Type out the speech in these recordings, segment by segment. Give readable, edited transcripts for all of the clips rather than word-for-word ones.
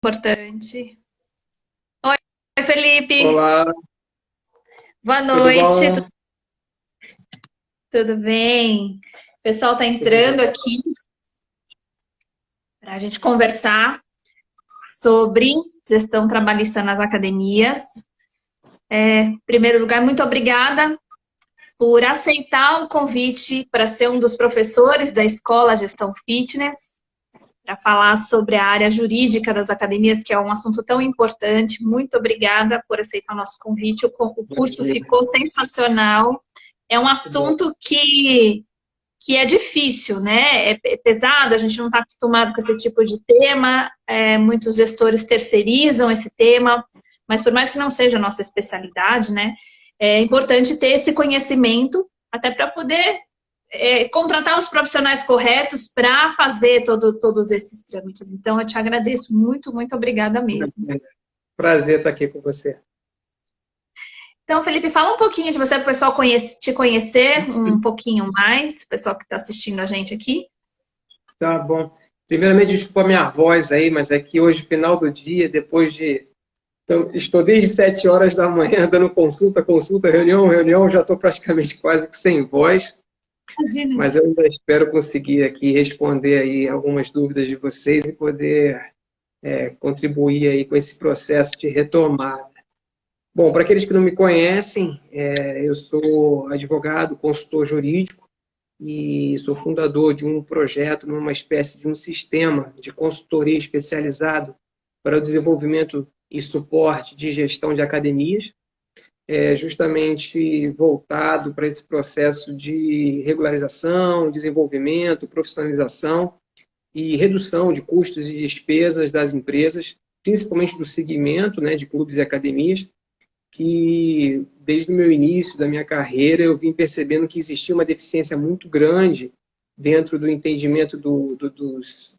Importante. Oi, Felipe. Olá, Boa tudo noite. bom? Tudo bem? O pessoal está Tudo entrando bem. aqui para a gente conversar sobre gestão trabalhista nas academias. Em primeiro lugar, muito obrigada por aceitar o convite para ser um dos professores da Escola Gestão Fitness, para falar sobre a área jurídica das academias, que é um assunto tão importante. Muito obrigada por aceitar o nosso convite. O curso Imagina, ficou sensacional. É um que bom. assunto que é difícil, né? É pesado, a gente não está acostumado com esse tipo de tema. Muitos gestores terceirizam esse tema, mas por mais que não seja a nossa especialidade, né? É importante ter esse conhecimento até para poder contratar os profissionais corretos para fazer todos esses trâmites. Então, eu te agradeço muito, muito obrigada mesmo. Prazer estar aqui com você. Então, Felipe, fala um pouquinho de você, para o pessoal te conhecer um pouquinho mais, o pessoal que está assistindo a gente aqui. Tá bom. Primeiramente, desculpa a minha voz aí, mas é que hoje, final do dia, depois de. Então, estou desde 7 horas da manhã dando consulta, consulta, reunião, reunião, já estou praticamente quase que sem voz, Imagina. mas eu ainda espero conseguir aqui responder aí algumas dúvidas de vocês e poder contribuir aí com esse processo de retomada. Bom, para aqueles que não me conhecem, eu sou advogado, consultor jurídico e sou fundador de um projeto, numa espécie de um sistema de consultoria especializado para o desenvolvimento e suporte de gestão de academias, justamente voltado para esse processo de regularização, desenvolvimento, profissionalização e redução de custos e despesas das empresas, principalmente do segmento, né, de clubes e academias, que desde o meu início da minha carreira eu vim percebendo que existia uma deficiência muito grande dentro do entendimento dos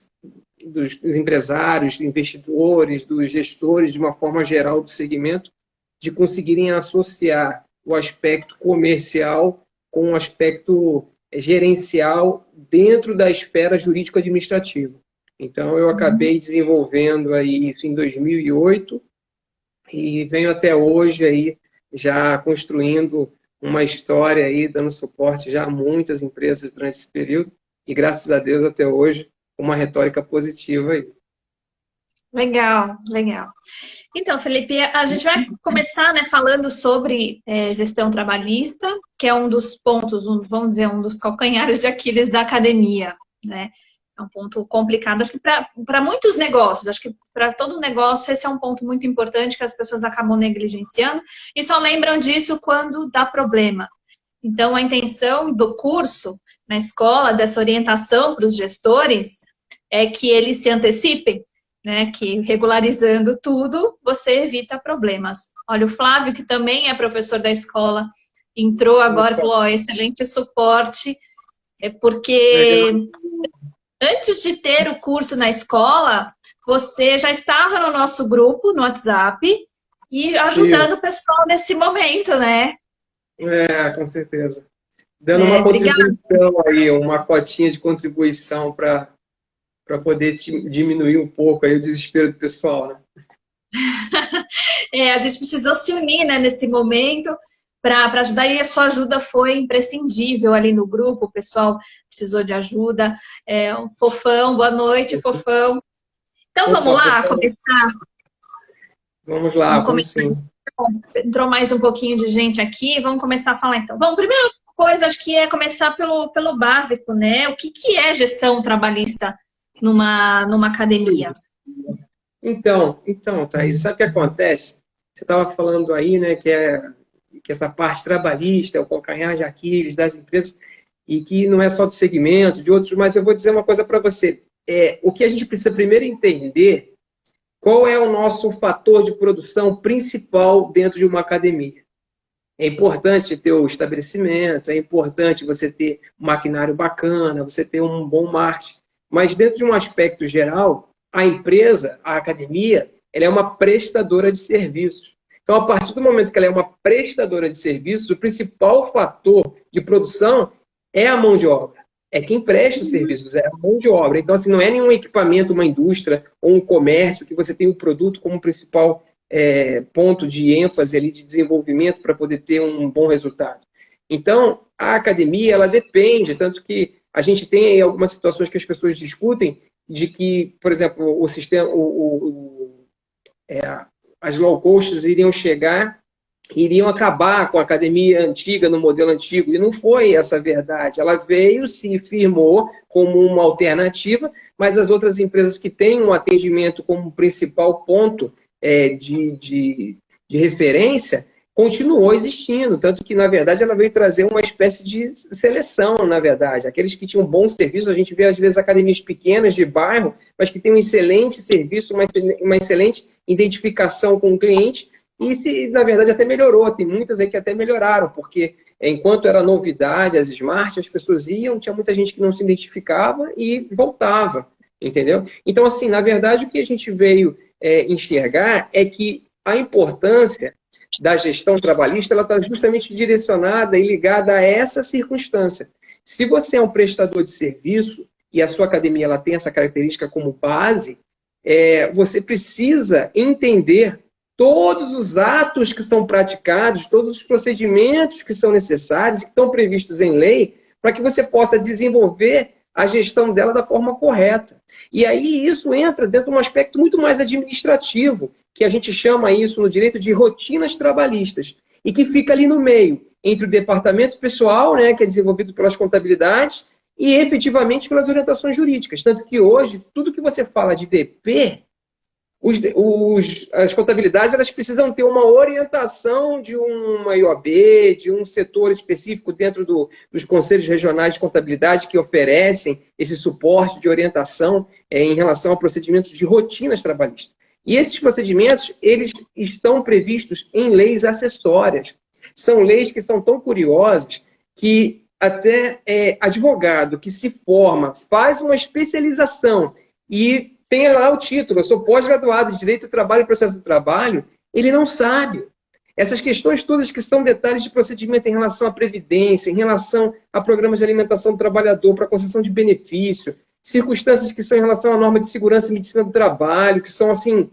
empresários, dos investidores, dos gestores, de uma forma geral do segmento, de conseguirem associar o aspecto comercial com o aspecto gerencial dentro da esfera jurídico-administrativa. Então, eu acabei desenvolvendo aí isso em 2008 e venho até hoje aí já construindo uma história aí, dando suporte já a muitas empresas durante esse período e graças a Deus até hoje uma retórica positiva aí. Legal, legal. Então, Felipe, a gente vai começar, né, falando sobre gestão trabalhista, que é um dos pontos, vamos dizer, um dos calcanhares de Aquiles da academia, né? É um ponto complicado, acho que para muitos negócios, acho que para todo negócio esse é um ponto muito importante que as pessoas acabam negligenciando e só lembram disso quando dá problema. Então, a intenção do curso na escola, dessa orientação para os gestores, é que eles se antecipem, né? Que regularizando tudo, você evita problemas. Olha, o Flávio, que também é professor da escola, entrou agora e falou: ó, excelente suporte, porque Legal. antes de ter o curso na escola, você já estava no nosso grupo, no WhatsApp, e ajudando Isso, o pessoal nesse momento, né? com certeza. Dando uma Obrigada. contribuição aí, uma cotinha de contribuição para poder diminuir um pouco aí o desespero do pessoal, né? A gente precisou se unir, né, nesse momento para ajudar, e a sua ajuda foi imprescindível ali no grupo, o pessoal precisou de ajuda. Um Fofão, boa noite, Fofão. Então vamos Opa, lá, começar. vamos lá, Vamos vamos começar. sim. Entrou mais um pouquinho de gente aqui, vamos começar a falar então. Bom, primeira coisa, acho que é começar pelo básico, né? O que é gestão trabalhista numa academia? Então, Thaís, sabe o que acontece? Você estava falando aí, né, que essa parte trabalhista é o calcanhar de Aquiles das empresas e que não é só do segmento, de outros, mas eu vou dizer uma coisa para você. O que a gente precisa primeiro entender qual é o nosso fator de produção principal dentro de uma academia. É importante ter o estabelecimento, é importante você ter um maquinário bacana, você ter um bom marketing, mas dentro de um aspecto geral, a empresa, a academia, ela é uma prestadora de serviços. Então, a partir do momento que ela é uma prestadora de serviços, o principal fator de produção é a mão de obra. é quem presta os serviços, é a mão de obra. Então, assim, não é nenhum equipamento, uma indústria ou um comércio que você tem o produto como principal ponto de ênfase ali de desenvolvimento para poder ter um bom resultado. Então, a academia, ela depende, tanto que a gente tem aí algumas situações que as pessoas discutem de que, por exemplo, o sistema, as low costs iriam chegar, iriam acabar com a academia antiga, no modelo antigo, e não foi essa a verdade. Ela veio, se firmou como uma alternativa, mas as outras empresas que têm um atendimento como principal ponto de referência, continuou existindo, tanto que, na verdade, ela veio trazer uma espécie de seleção, na verdade. Aqueles que tinham bom serviço, a gente vê, às vezes, academias pequenas de bairro, mas que têm um excelente serviço, uma excelente identificação com o cliente, e, na verdade, até melhorou. Tem muitas aí que até melhoraram, porque enquanto era novidade, as Smart, as pessoas iam, tinha muita gente que não se identificava e voltava, entendeu? Então, assim, na verdade, o que a gente veio enxergar é que a importância da gestão trabalhista, ela está justamente direcionada e ligada a essa circunstância. Se você é um prestador de serviço e a sua academia ela tem essa característica como base, você precisa entender todos os atos que são praticados, todos os procedimentos que são necessários, que estão previstos em lei, para que você possa desenvolver a gestão dela da forma correta. E aí isso entra dentro de um aspecto muito mais administrativo, que a gente chama isso no direito de rotinas trabalhistas, e que fica ali no meio, entre o departamento pessoal, né, que é desenvolvido pelas contabilidades, e efetivamente pelas orientações jurídicas. Tanto que hoje, tudo que você fala de DP, as contabilidades elas precisam ter uma orientação de uma IOB, de um setor específico dentro dos conselhos regionais de contabilidade que oferecem esse suporte de orientação em relação a procedimentos de rotinas trabalhistas. E esses procedimentos eles estão previstos em leis acessórias. São leis que são tão curiosas que até advogado que se forma, faz uma especialização e tem lá o título, eu sou pós-graduado em Direito do Trabalho e Processo do Trabalho, ele não sabe. Essas questões todas que são detalhes de procedimento em relação à previdência, em relação a programas de alimentação do trabalhador, para concessão de benefício, circunstâncias que são em relação à norma de segurança e medicina do trabalho, que são, assim,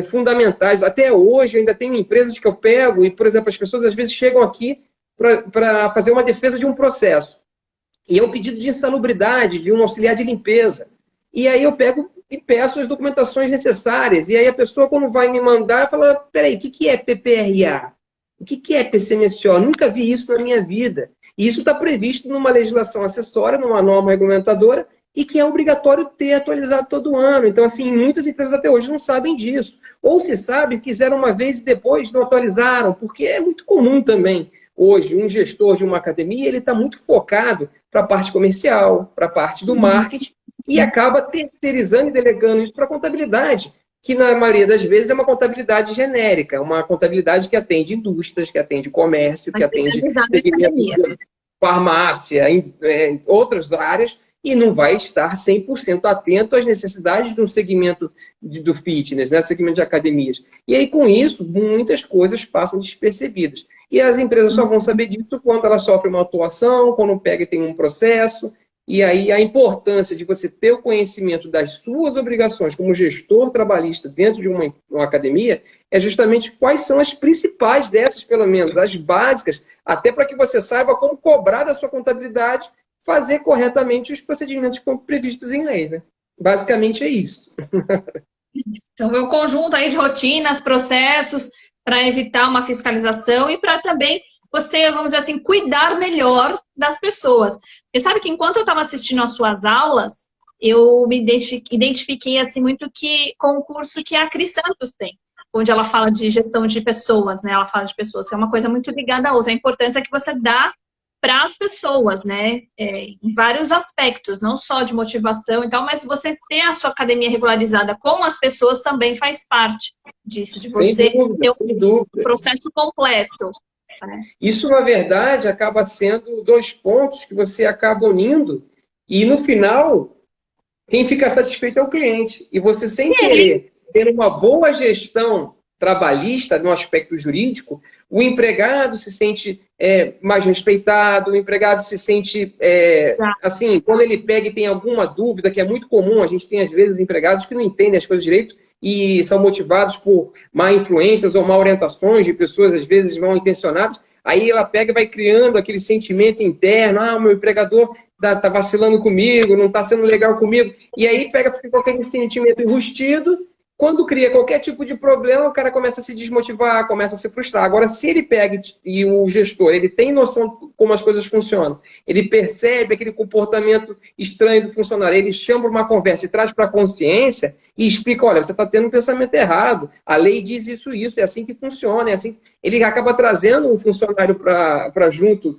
fundamentais. Até hoje, eu ainda tenho empresas que eu pego e, por exemplo, as pessoas às vezes chegam aqui para fazer uma defesa de um processo. E é um pedido de insalubridade, de um auxiliar de limpeza. E aí eu pego e peço as documentações necessárias. E aí a pessoa, quando vai me mandar, fala, peraí, o que é PPRA? O que é PCMSO? Nunca vi isso na minha vida. E isso está previsto numa legislação acessória, numa norma regulamentadora, e que é obrigatório ter atualizado todo ano. Então, assim, muitas empresas até hoje não sabem disso. Ou se sabem, fizeram uma vez e depois não atualizaram, porque é muito comum também. Hoje, um gestor de uma academia, ele está muito focado para a parte comercial, para a parte do marketing, e acaba terceirizando e delegando isso para a contabilidade, que na maioria das vezes é uma contabilidade genérica, uma contabilidade que atende indústrias, que atende comércio, que atende farmácia, em outras áreas, e não vai estar 100% atento às necessidades de um segmento do fitness, né, segmento de academias. E aí, com isso, muitas coisas passam despercebidas. E as empresas só vão saber disso quando elas sofrem uma atuação, quando pega e tem um processo. E aí a importância de você ter o conhecimento das suas obrigações como gestor trabalhista dentro de uma academia é justamente quais são as principais dessas, pelo menos, as básicas, até para que você saiba como cobrar da sua contabilidade, fazer corretamente os procedimentos previstos em lei, né? Basicamente é isso. Então, é um conjunto aí de rotinas, processos para evitar uma fiscalização e para também você, vamos dizer assim, cuidar melhor das pessoas. Você sabe que enquanto eu estava assistindo às suas aulas, eu me identifiquei assim muito com o curso que a Cris Santos tem, onde ela fala de gestão de pessoas, né? Ela fala de pessoas, que é uma coisa muito ligada à outra. A importância que você dá para as pessoas, né? Em vários aspectos, não só de motivação e tal, mas você ter a sua academia regularizada com as pessoas também faz parte disso, de você ter um processo completo. Né? Isso, na verdade, acaba sendo 2 pontos que você acaba unindo e, no final, quem fica satisfeito é o cliente. E você, sem querer, ter uma boa gestão trabalhista, no aspecto jurídico, o empregado se sente mais respeitado, o empregado se sente, assim, quando ele pega e tem alguma dúvida, que é muito comum, a gente tem às vezes empregados que não entendem as coisas direito e são motivados por má influências ou má orientações de pessoas, às vezes mal intencionadas, aí ela pega e vai criando aquele sentimento interno, o meu empregador tá vacilando comigo, não está sendo legal comigo, e aí fica com aquele sentimento enrustido. Quando cria qualquer tipo de problema, o cara começa a se desmotivar, começa a se frustrar. Agora, se ele pega e o gestor, ele tem noção de como as coisas funcionam, ele percebe aquele comportamento estranho do funcionário, ele chama para uma conversa e traz para a consciência e explica, olha, você está tendo um pensamento errado, a lei diz isso, é assim que funciona, é assim. Ele acaba trazendo um funcionário para junto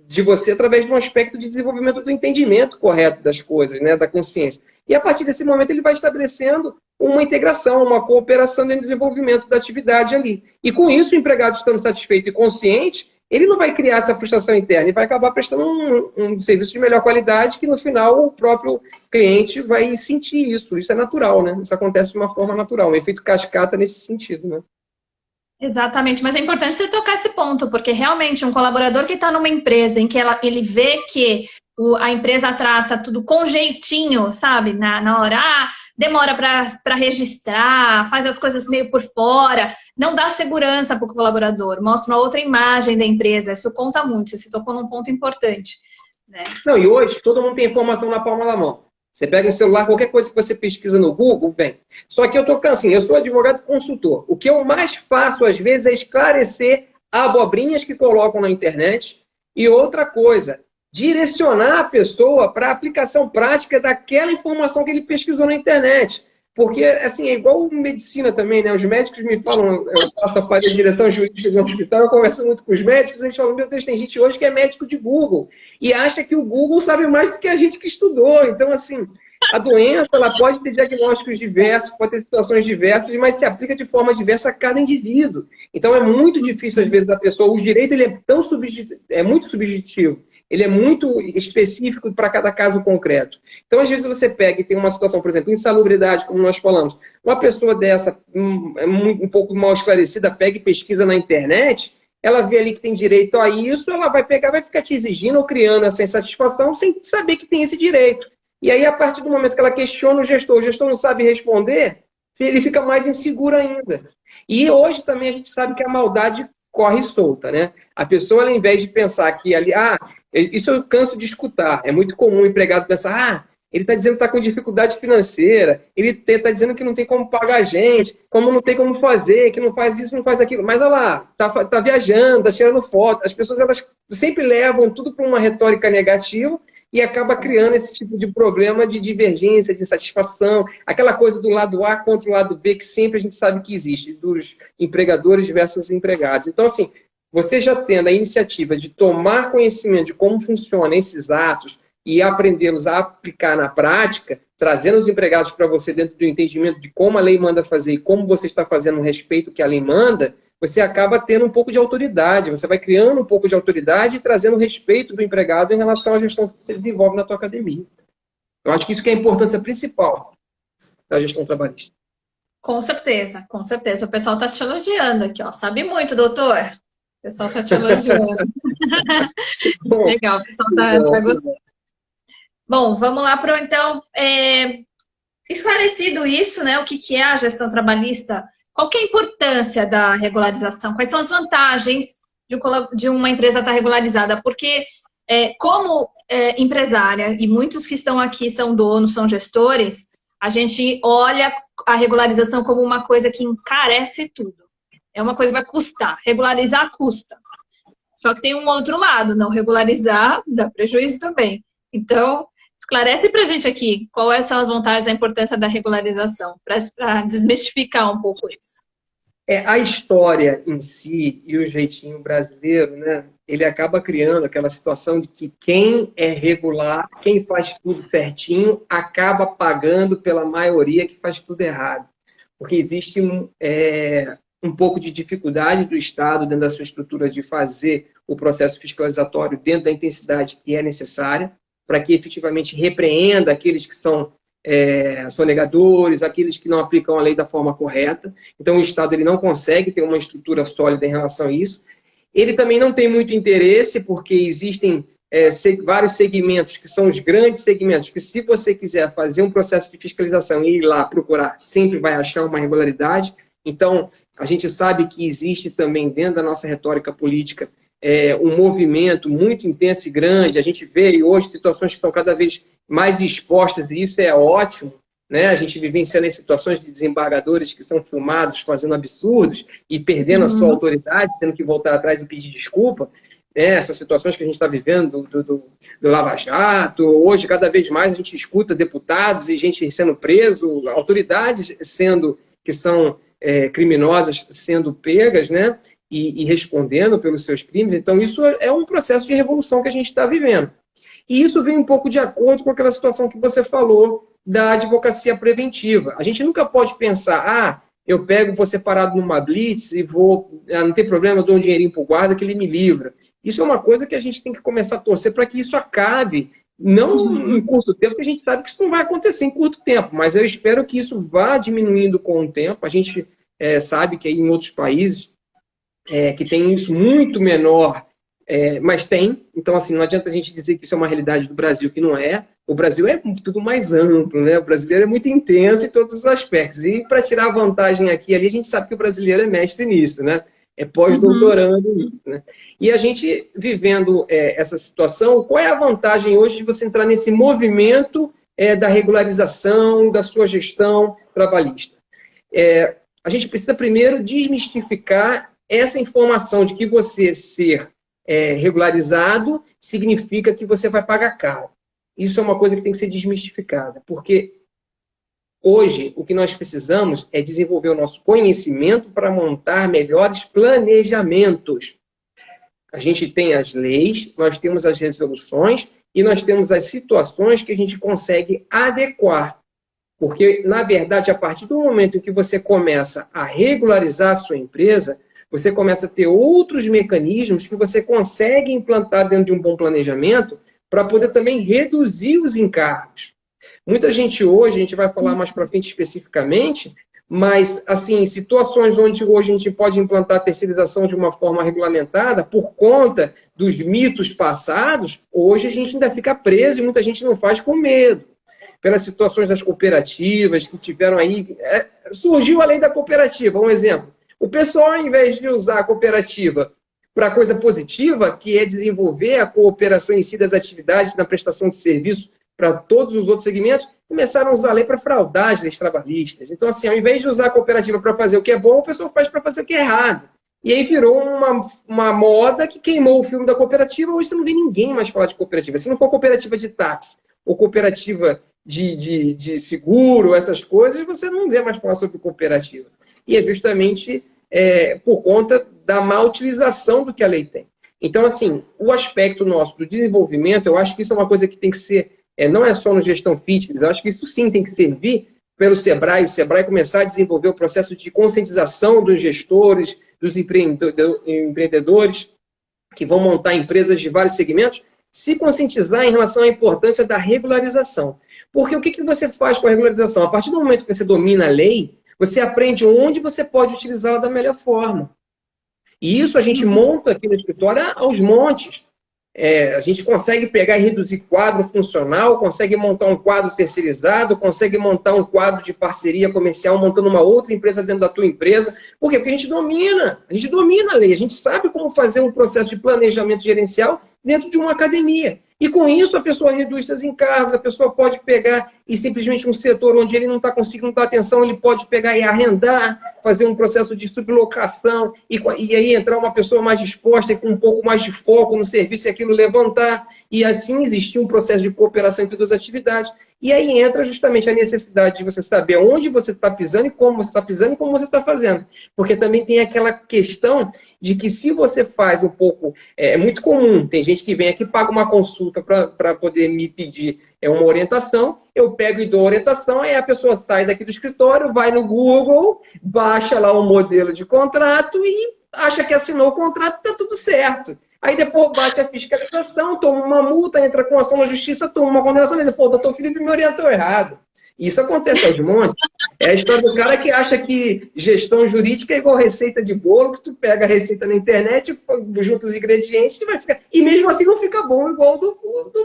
de você através de um aspecto de desenvolvimento do entendimento correto das coisas, né, da consciência. E a partir desse momento ele vai estabelecendo uma integração, uma cooperação no desenvolvimento da atividade ali. E com isso, o empregado estando satisfeito e consciente, ele não vai criar essa frustração interna, ele vai acabar prestando um serviço de melhor qualidade que no final o próprio cliente vai sentir isso. Isso é natural, né? Isso acontece de uma forma natural, um efeito cascata nesse sentido, né? Exatamente, mas é importante você tocar esse ponto, porque realmente um colaborador que está numa empresa em que ele vê que a empresa trata tudo com jeitinho, sabe? Na hora, demora para registrar, faz as coisas meio por fora, não dá segurança para o colaborador, mostra uma outra imagem da empresa, isso conta muito, você tocou num ponto importante. Né? Não, e hoje todo mundo tem informação na palma da mão. Você pega um celular, qualquer coisa que você pesquisa no Google, vem. Só que eu estou assim, eu sou advogado consultor. O que eu mais faço, às vezes, é esclarecer abobrinhas que colocam na internet. E outra coisa, direcionar a pessoa para a aplicação prática daquela informação que ele pesquisou na internet. Porque, assim, é igual medicina também, né? Os médicos me falam, eu faço a parte de direção jurídica de um hospital, eu converso muito com os médicos, eles falam, meu Deus, tem gente hoje que é médico de Google e acha que o Google sabe mais do que a gente que estudou. Então, assim, a doença, ela pode ter diagnósticos diversos, pode ter situações diversas, mas se aplica de forma diversa a cada indivíduo. Então, é muito difícil, às vezes, da pessoa, o direito, ele é muito subjetivo. Ele é muito específico para cada caso concreto. Então, às vezes, você pega e tem uma situação, por exemplo, insalubridade, como nós falamos. Uma pessoa dessa, um pouco mal esclarecida, pega e pesquisa na internet, ela vê ali que tem direito a isso, ela vai pegar, vai ficar te exigindo ou criando essa insatisfação sem saber que tem esse direito. E aí, a partir do momento que ela questiona o gestor não sabe responder, ele fica mais inseguro ainda. E hoje também a gente sabe que a maldade corre solta, né? A pessoa, ao invés de pensar que ali, isso eu canso de escutar. É muito comum o empregado pensar, ele está dizendo que está com dificuldade financeira, ele está dizendo que não tem como pagar a gente, como não tem como fazer, que não faz isso, não faz aquilo. Mas olha lá, está viajando, está tirando foto. As pessoas elas sempre levam tudo para uma retórica negativa e acaba criando esse tipo de problema de divergência, de insatisfação, aquela coisa do lado A contra o lado B, que sempre a gente sabe que existe, dos empregadores versus empregados. Então, assim, você já tendo a iniciativa de tomar conhecimento de como funcionam esses atos e aprendê-los a aplicar na prática, trazendo os empregados para você dentro do entendimento de como a lei manda fazer e como você está fazendo o respeito que a lei manda, você acaba tendo um pouco de autoridade, você vai criando um pouco de autoridade e trazendo o respeito do empregado em relação à gestão que você desenvolve na tua academia. Eu acho que isso que é a importância principal da gestão trabalhista. Com certeza, com certeza. O pessoal está te elogiando aqui, ó. Sabe muito, doutor. O pessoal está te elogiando. Legal, o pessoal está gostando. Bom, vamos lá para então. Esclarecido isso, né? O que é a gestão trabalhista? Qual que é a importância da regularização? Quais são as vantagens de uma empresa estar regularizada? Porque, como empresária, e muitos que estão aqui são donos, são gestores, a gente olha a regularização como uma coisa que encarece tudo. É uma coisa que vai custar. Regularizar custa. Só que tem um outro lado, não regularizar dá prejuízo também. Então, esclarece pra gente aqui quais são as vantagens e a importância da regularização, para desmistificar um pouco isso. A história em si e o jeitinho brasileiro, né, ele acaba criando aquela situação de que quem é regular, quem faz tudo certinho, acaba pagando pela maioria que faz tudo errado. Porque existe um pouco de dificuldade do Estado, dentro da sua estrutura, de fazer o processo fiscalizatório dentro da intensidade que é necessária, para que efetivamente repreenda aqueles que são sonegadores, aqueles que não aplicam a lei da forma correta. Então, o Estado ele não consegue ter uma estrutura sólida em relação a isso. Ele também não tem muito interesse, porque existem vários segmentos, que são os grandes segmentos, que se você quiser fazer um processo de fiscalização e ir lá procurar, sempre vai achar uma irregularidade. Então, a gente sabe que existe também, dentro da nossa retórica política, um movimento muito intenso e grande. A gente vê hoje situações que estão cada vez mais expostas, e isso é ótimo, né? A gente vivenciando em situações de desembargadores que são filmados fazendo absurdos e perdendo a sua autoridade, tendo que voltar atrás e pedir desculpa. Essas situações que a gente está vivendo do Lava Jato. Hoje, cada vez mais, a gente escuta deputados e gente sendo preso, autoridades que são criminosas sendo pegas, né? E respondendo pelos seus crimes. Então, isso é um processo de revolução que a gente está vivendo. E isso vem um pouco de acordo com aquela situação que você falou da advocacia preventiva. A gente nunca pode pensar, eu vou ser parado numa blitz e não tem problema, eu dou um dinheirinho para o guarda que ele me livra. Isso é uma coisa que a gente tem que começar a torcer para que isso acabe, não em curto tempo, porque a gente sabe que isso não vai acontecer em curto tempo, mas eu espero que isso vá diminuindo com o tempo. A gente sabe que aí em outros países que tem isso muito menor, mas tem. Então, assim, não adianta a gente dizer que isso é uma realidade do Brasil, que não é. O Brasil é tudo mais amplo, né? O brasileiro é muito intenso em todos os aspectos. E para tirar vantagem aqui e ali, a gente sabe que o brasileiro é mestre nisso, né? É pós-doutorando nisso, né? E a gente vivendo essa situação, qual é a vantagem hoje de você entrar nesse movimento da regularização, da sua gestão trabalhista? A gente precisa primeiro desmistificar essa informação de que você ser regularizado significa que você vai pagar caro. Isso é uma coisa que tem que ser desmistificada, porque hoje o que nós precisamos é desenvolver o nosso conhecimento para montar melhores planejamentos. A gente tem as leis, nós temos as resoluções e nós temos as situações que a gente consegue adequar. Porque, na verdade, a partir do momento em que você começa a regularizar a sua empresa, você começa a ter outros mecanismos que você consegue implantar dentro de um bom planejamento para poder também reduzir os encargos. Muita gente hoje, a gente vai falar mais para frente especificamente, mas, assim, situações onde hoje a gente pode implantar a terceirização de uma forma regulamentada por conta dos mitos passados, hoje a gente ainda fica preso e muita gente não faz com medo. Pelas situações das cooperativas que tiveram aí... surgiu a lei da cooperativa, um exemplo. O pessoal, ao invés de usar a cooperativa para coisa positiva, que é desenvolver a cooperação em si das atividades na prestação de serviço para todos os outros segmentos, começaram a usar a lei para fraudar as leis trabalhistas. Então, assim, ao invés de usar a cooperativa para fazer o que é bom, o pessoal faz para fazer o que é errado. E aí virou uma moda que queimou o filme da cooperativa. Hoje você não vê ninguém mais falar de cooperativa. Se não for cooperativa de táxi ou cooperativa de seguro, essas coisas, você não vê mais falar sobre cooperativa. E é justamente por conta da má utilização do que a lei tem. Então, assim, o aspecto nosso do desenvolvimento, eu acho que isso é uma coisa que tem que ser, não é só no gestão fitness, eu acho que isso sim tem que servir pelo Sebrae, o Sebrae começar a desenvolver o processo de conscientização dos gestores, dos empreendedores que vão montar empresas de vários segmentos, se conscientizar em relação à importância da regularização. Porque o que você faz com a regularização? A partir do momento que você domina a lei, você aprende onde você pode utilizá-la da melhor forma. E isso a gente monta aqui no escritório aos montes. A gente consegue pegar e reduzir quadro funcional, consegue montar um quadro terceirizado, consegue montar um quadro de parceria comercial montando uma outra empresa dentro da tua empresa. Por quê? Porque a gente domina a lei, a gente sabe como fazer um processo de planejamento gerencial dentro de uma academia. E com isso a pessoa reduz seus encargos, a pessoa pode pegar e simplesmente um setor onde ele não está conseguindo dar atenção, ele pode pegar e arrendar, fazer um processo de sublocação e aí entrar uma pessoa mais disposta e com um pouco mais de foco no serviço e aquilo levantar. E assim existir um processo de cooperação entre duas atividades. E aí entra justamente a necessidade de você saber onde você está pisando e como você está pisando e como você está fazendo. Porque também tem aquela questão de que se você faz um pouco... É muito comum, tem gente que vem aqui e paga uma consulta para poder me pedir uma orientação, eu pego e dou a orientação, aí a pessoa sai daqui do escritório, vai no Google, baixa lá um modelo de contrato e acha que assinou o contrato, está tudo certo. Aí depois bate a fiscalização, toma uma multa, entra com ação na justiça, toma uma condenação, e diz, pô, o doutor Felipe me orientou errado. Isso acontece aos montes. É a história do cara que acha que gestão jurídica é igual receita de bolo, que tu pega a receita na internet, junta os ingredientes e vai ficar. E mesmo assim não fica bom igual do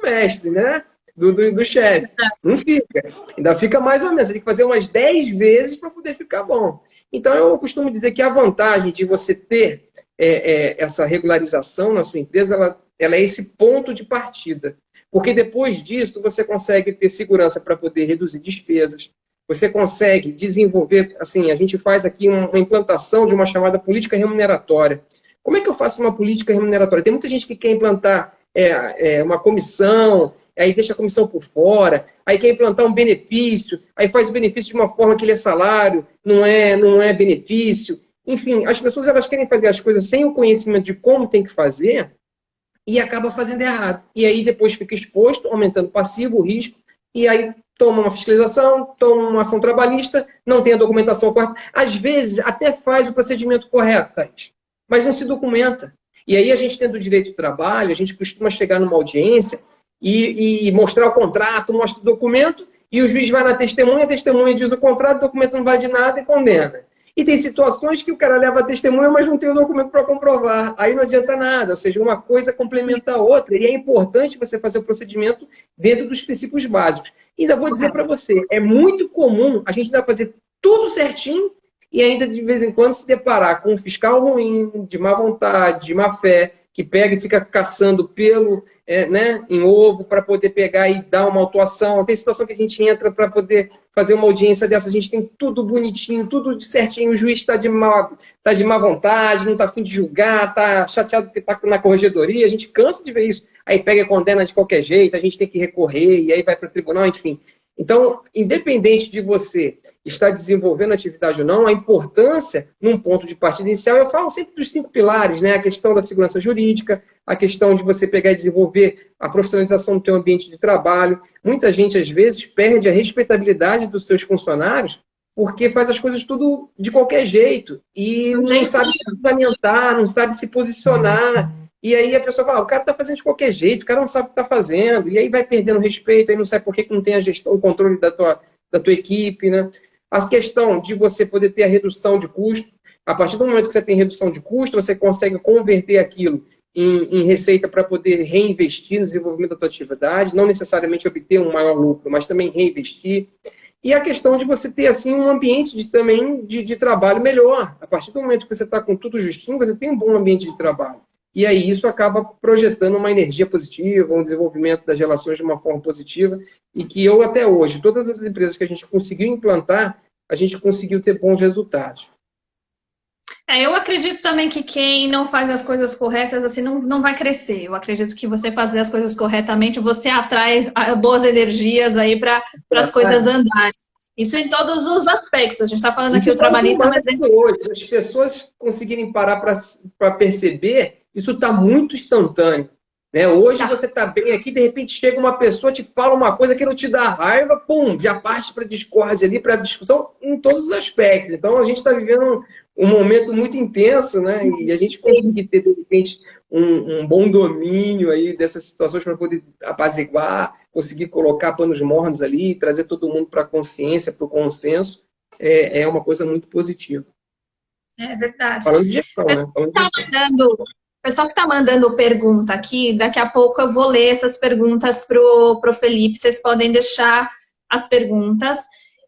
mestre, né? Do chefe. Não fica. Ainda fica mais ou menos. Você tem que fazer umas 10 vezes para poder ficar bom. Então, eu costumo dizer que a vantagem de você ter essa regularização na sua empresa, ela é esse ponto de partida. Porque depois disso, você consegue ter segurança para poder reduzir despesas, você consegue desenvolver, assim, a gente faz aqui uma implantação de uma chamada política remuneratória. Como é que eu faço uma política remuneratória? Tem muita gente que quer implantar uma comissão, aí deixa a comissão por fora, aí quer implantar um benefício, aí faz o benefício de uma forma que ele é salário, não é benefício. Enfim, as pessoas elas querem fazer as coisas sem o conhecimento de como tem que fazer e acaba fazendo errado. E aí depois fica exposto, aumentando o passivo, o risco, e aí toma uma fiscalização, toma uma ação trabalhista, não tem a documentação correta. Às vezes até faz o procedimento correto, Thaís, mas não se documenta. E aí a gente tendo o direito do trabalho, a gente costuma chegar numa audiência e mostrar o contrato, mostra o documento, e o juiz vai na testemunha, a testemunha diz o contrato, o documento não vale de nada e condena. E tem situações que o cara leva a testemunha, mas não tem o documento para comprovar. Aí não adianta nada, ou seja, uma coisa complementa a outra. E é importante você fazer o procedimento dentro dos princípios básicos. E ainda vou dizer para você, é muito comum a gente ainda fazer tudo certinho e ainda de vez em quando se deparar com um fiscal ruim, de má vontade, de má fé, que pega e fica caçando pelo em ovo para poder pegar e dar uma autuação. Tem situação que a gente entra para poder fazer uma audiência dessa, a gente tem tudo bonitinho, tudo certinho, o juiz está de má vontade, não está afim de julgar, está chateado porque está na corregedoria, a gente cansa de ver isso. Aí pega e condena de qualquer jeito, a gente tem que recorrer, e aí vai para o tribunal, enfim. Então, independente de você estar desenvolvendo atividade ou não, a importância, num ponto de partida inicial, eu falo sempre dos 5 pilares, né? A questão da segurança jurídica, a questão de você pegar e desenvolver a profissionalização do seu ambiente de trabalho. Muita gente, às vezes, perde a respeitabilidade dos seus funcionários porque faz as coisas tudo de qualquer jeito e não sabe se fundamentar, não sabe se posicionar. E aí a pessoa fala, o cara está fazendo de qualquer jeito, o cara não sabe o que está fazendo, e aí vai perdendo respeito, aí não sabe por que não tem a gestão, o controle da tua equipe, né? A questão de você poder ter a redução de custo, a partir do momento que você tem redução de custo, você consegue converter aquilo em receita para poder reinvestir no desenvolvimento da tua atividade, não necessariamente obter um maior lucro, mas também reinvestir. E a questão de você ter assim um ambiente também de trabalho melhor. A partir do momento que você está com tudo justinho, você tem um bom ambiente de trabalho. E aí isso acaba projetando uma energia positiva, um desenvolvimento das relações de uma forma positiva, e que eu até hoje, todas as empresas que a gente conseguiu implantar, a gente conseguiu ter bons resultados. Eu acredito também que quem não faz as coisas corretas, assim, não vai crescer. Eu acredito que você fazer as coisas corretamente, você atrai boas energias aí para as coisas andarem. Isso em todos os aspectos. A gente está falando aqui o trabalhista, mas... Hoje, as pessoas conseguirem parar para perceber, isso está muito instantâneo. Né? Hoje você está bem aqui, de repente chega uma pessoa, te fala uma coisa que não te dá raiva, pum, já parte para discórdia ali, para discussão em todos os aspectos. Então a gente está vivendo um momento muito intenso, né? E a gente conseguir ter, de repente, um bom domínio aí dessas situações para poder apaziguar, conseguir colocar panos mornos ali, trazer todo mundo para a consciência, para o consenso, é uma coisa muito positiva. É verdade. Falando de gestão, né? O pessoal que está mandando pergunta aqui, daqui a pouco eu vou ler essas perguntas pro Felipe. Vocês podem deixar as perguntas.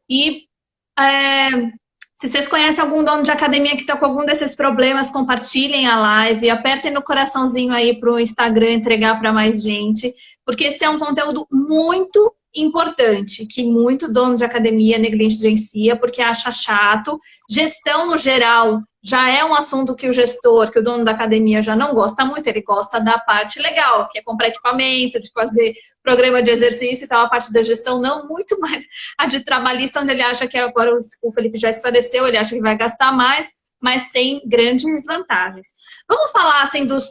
E se vocês conhecem algum dono de academia que está com algum desses problemas, compartilhem a live, apertem no coraçãozinho aí para o Instagram entregar para mais gente, porque esse é um conteúdo muito importante, que muito dono de academia negligencia porque acha chato. Gestão no geral já é um assunto que o dono da academia já não gosta muito, ele gosta da parte legal, que é comprar equipamento, de fazer programa de exercício e tal, a parte da gestão não, muito mais a de trabalhista, onde ele acha que agora o Felipe já esclareceu, ele acha que vai gastar mais, mas tem grandes vantagens. Vamos falar assim dos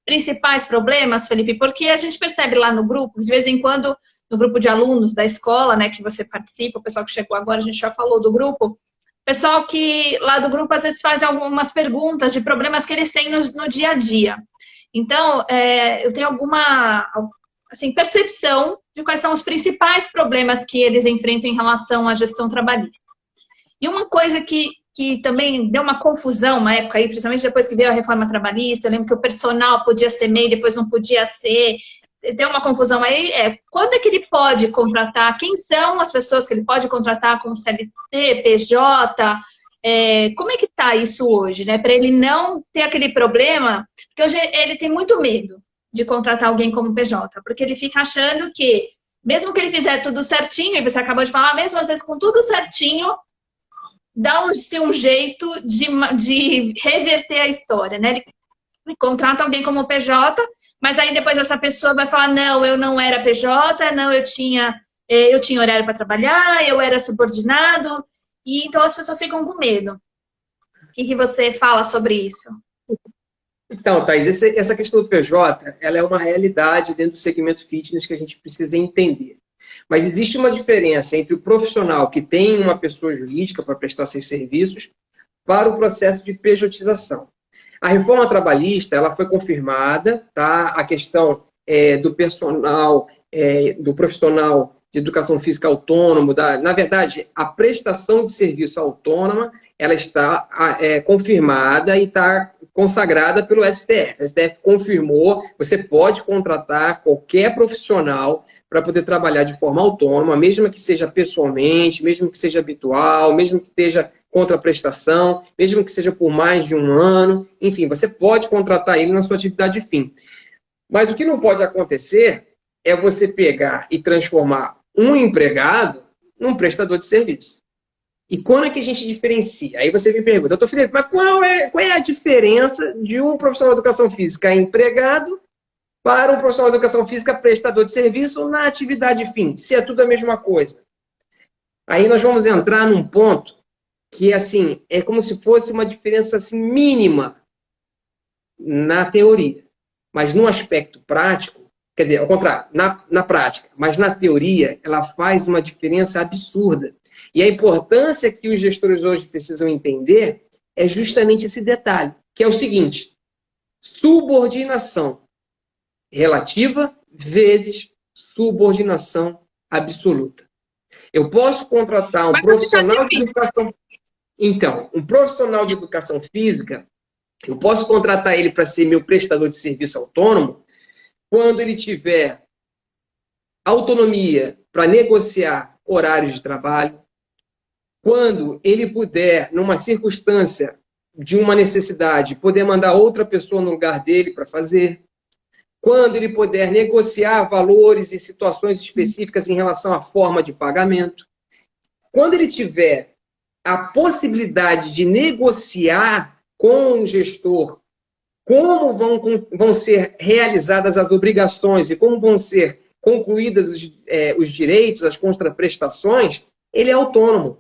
principais problemas, Felipe, porque a gente percebe lá no grupo, de vez em quando, no grupo de alunos da escola, né, que você participa, o pessoal que chegou agora, a gente já falou do grupo, pessoal que lá do grupo às vezes faz algumas perguntas de problemas que eles têm no dia a dia. Então, eu tenho alguma assim, percepção de quais são os principais problemas que eles enfrentam em relação à gestão trabalhista. E uma coisa que também deu uma confusão uma época aí, principalmente depois que veio a reforma trabalhista, eu lembro que o personal podia ser MEI, depois não podia ser, deu uma confusão aí, quando é que ele pode contratar, quem são as pessoas que ele pode contratar com CLT, PJ, como é que tá isso hoje, né? Para ele não ter aquele problema, porque hoje ele tem muito medo de contratar alguém como PJ, porque ele fica achando que, mesmo que ele fizer tudo certinho, e você acabou de falar, mesmo às vezes com tudo certinho, dá-se um jeito de reverter a história, né? Ele contrata alguém como PJ, mas aí depois essa pessoa vai falar, não, eu não era PJ, não, eu tinha horário para trabalhar, eu era subordinado, e então as pessoas ficam com medo. O que você fala sobre isso? Então, Thaís, essa questão do PJ, ela é uma realidade dentro do segmento fitness que a gente precisa entender. Mas existe uma diferença entre o profissional que tem uma pessoa jurídica para prestar seus serviços para o processo de pejotização. A reforma trabalhista, ela foi confirmada, tá? A questão do personal, do profissional de educação física autônomo, na verdade, a prestação de serviço autônoma, ela está confirmada e está consagrada pelo STF. O STF confirmou, você pode contratar qualquer profissional para poder trabalhar de forma autônoma, mesmo que seja pessoalmente, mesmo que seja habitual, mesmo que esteja contra prestação, mesmo que seja por mais de um ano, enfim, você pode contratar ele na sua atividade fim. Mas o que não pode acontecer é você pegar e transformar um empregado num prestador de serviço. E quando é que a gente diferencia? Aí você me pergunta, doutor Felipe, mas qual é a diferença de um profissional de educação física empregado para um profissional de educação física prestador de serviço na atividade fim? Se é tudo a mesma coisa. Aí nós vamos entrar num ponto que, assim, é como se fosse uma diferença assim, mínima na teoria. Mas no aspecto prático, quer dizer, ao contrário, na prática, mas na teoria, ela faz uma diferença absurda. E a importância que os gestores hoje precisam entender é justamente esse detalhe, que é o seguinte: subordinação relativa vezes subordinação absoluta. Eu posso contratar um profissional de educação... Então, um profissional de educação física, eu posso contratar ele para ser meu prestador de serviço autônomo quando ele tiver autonomia para negociar horários de trabalho, quando ele puder, numa circunstância de uma necessidade, poder mandar outra pessoa no lugar dele para fazer, quando ele puder negociar valores e situações específicas em relação à forma de pagamento, quando ele tiver a possibilidade de negociar com o gestor como vão ser realizadas as obrigações e como vão ser concluídas os direitos, as contraprestações, ele é autônomo.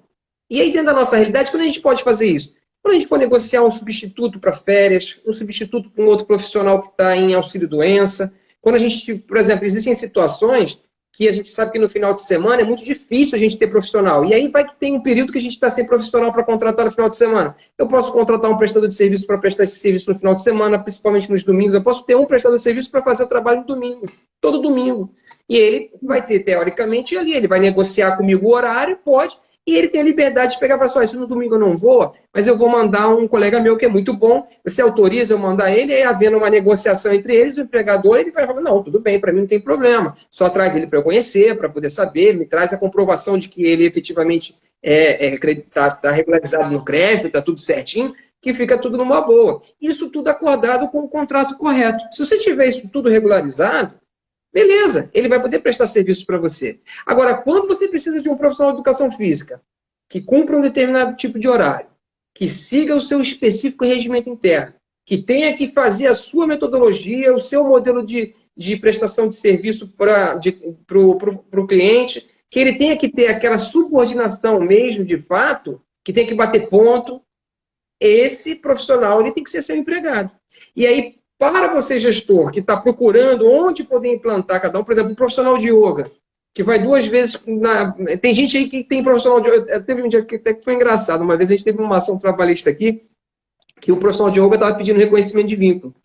E aí, dentro da nossa realidade, quando a gente pode fazer isso? Quando a gente for negociar um substituto para férias, um substituto para um outro profissional que está em auxílio-doença, quando a gente, por exemplo, existem situações que a gente sabe que no final de semana é muito difícil a gente ter profissional. E aí vai que tem um período que a gente está sem profissional para contratar no final de semana. Eu posso contratar um prestador de serviço para prestar esse serviço no final de semana, principalmente nos domingos. Eu posso ter um prestador de serviço para fazer o trabalho no domingo, todo domingo. E ele vai ter, teoricamente, ali, ele vai negociar comigo o horário, pode, e ele tem a liberdade de pegar e falar assim, isso no domingo eu não vou, mas eu vou mandar um colega meu que é muito bom, você autoriza eu mandar ele, aí havendo uma negociação entre eles, o empregador ele vai falar, não, tudo bem, para mim não tem problema, só traz ele para eu conhecer, para poder saber, me traz a comprovação de que ele efetivamente é acreditado, está regularizado no CREF, está tudo certinho, que fica tudo numa boa. Isso tudo acordado com o contrato correto. Se você tiver isso tudo regularizado, beleza, ele vai poder prestar serviço para você. Agora, quando você precisa de um profissional de educação física que cumpra um determinado tipo de horário, que siga o seu específico regimento interno, que tenha que fazer a sua metodologia, o seu modelo de prestação de serviço para o cliente, que ele tenha que ter aquela subordinação mesmo, de fato, que tem que bater ponto, esse profissional ele tem que ser seu empregado. E aí, para você, gestor, que está procurando onde poder implantar cada um, por exemplo, um profissional de yoga, que vai 2 vezes... Tem gente aí que tem profissional de yoga... Teve um dia que até foi engraçado. Uma vez a gente teve uma ação trabalhista aqui, que o profissional de yoga estava pedindo reconhecimento de vínculo.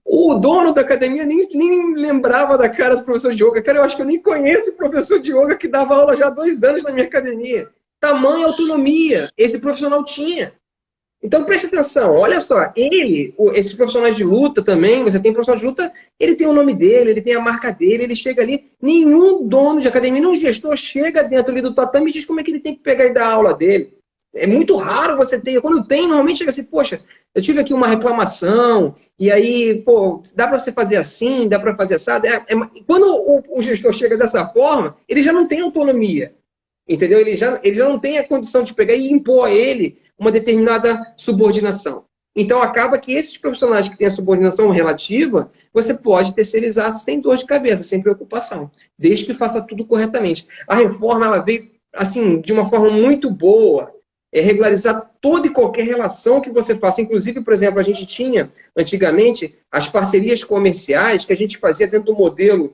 O dono da academia nem lembrava da cara do professor de yoga. Cara, eu acho que eu nem conheço o professor de yoga que dava aula já há 2 anos na minha academia. Tamanha autonomia esse profissional tinha. Então, preste atenção, olha só, esses profissionais de luta também, você tem profissional de luta, ele tem o nome dele, ele tem a marca dele, ele chega ali, nenhum dono de academia, nenhum gestor chega dentro ali do tatame e diz como é que ele tem que pegar e dar a aula dele. É muito raro você ter, quando tem, normalmente chega assim, poxa, eu tive aqui uma reclamação, e aí, pô, dá para você fazer assim, dá para fazer assado. Quando o gestor chega dessa forma, ele já não tem autonomia, entendeu? Ele já não tem a condição de pegar e impor a ele uma determinada subordinação. Então, acaba que esses profissionais que têm a subordinação relativa, você pode terceirizar sem dor de cabeça, sem preocupação, desde que faça tudo corretamente. A reforma ela veio assim, de uma forma muito boa, regularizar toda e qualquer relação que você faça. Inclusive, por exemplo, a gente tinha, antigamente, as parcerias comerciais que a gente fazia dentro do modelo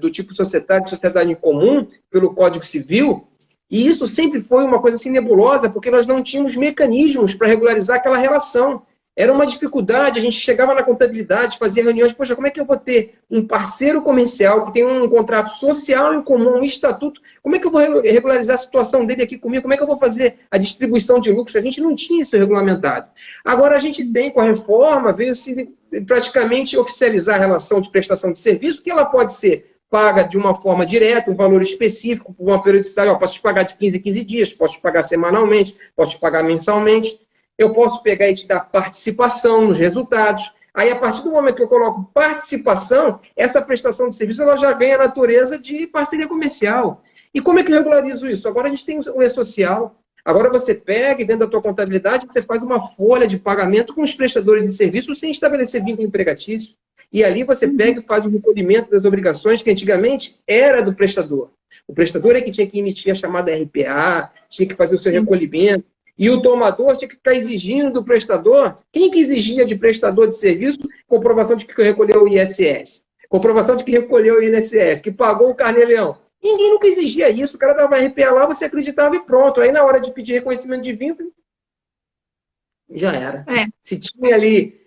do tipo sociedade em comum, pelo Código Civil, e isso sempre foi uma coisa assim nebulosa, porque nós não tínhamos mecanismos para regularizar aquela relação. Era uma dificuldade, a gente chegava na contabilidade, fazia reuniões, poxa, como é que eu vou ter um parceiro comercial que tem um contrato social em comum, um estatuto, como é que eu vou regularizar a situação dele aqui comigo, como é que eu vou fazer a distribuição de lucros? A gente não tinha isso regulamentado. Agora a gente tem, com a reforma, veio-se praticamente oficializar a relação de prestação de serviço, que ela pode ser paga de uma forma direta, um valor específico, por uma periodicidade, posso te pagar de 15 em 15 dias, posso te pagar semanalmente, posso te pagar mensalmente, eu posso pegar e te dar participação nos resultados. Aí, a partir do momento que eu coloco participação, essa prestação de serviço ela já ganha a natureza de parceria comercial. E como é que eu regularizo isso? Agora a gente tem o E-Social. Agora você pega e dentro da tua contabilidade, você faz uma folha de pagamento com os prestadores de serviço sem estabelecer vínculo empregatício. E ali você pega e faz o recolhimento das obrigações que antigamente era do prestador. O prestador é que tinha que emitir a chamada RPA, tinha que fazer o seu recolhimento, e o tomador tinha que ficar exigindo do prestador. Quem que exigia de prestador de serviço comprovação de que recolheu o ISS? Comprovação de que recolheu o INSS, que pagou o carnê-leão. Ninguém nunca exigia isso. O cara dava RPA lá, você acreditava e pronto. Aí na hora de pedir reconhecimento de vínculo, já era. Se tinha ali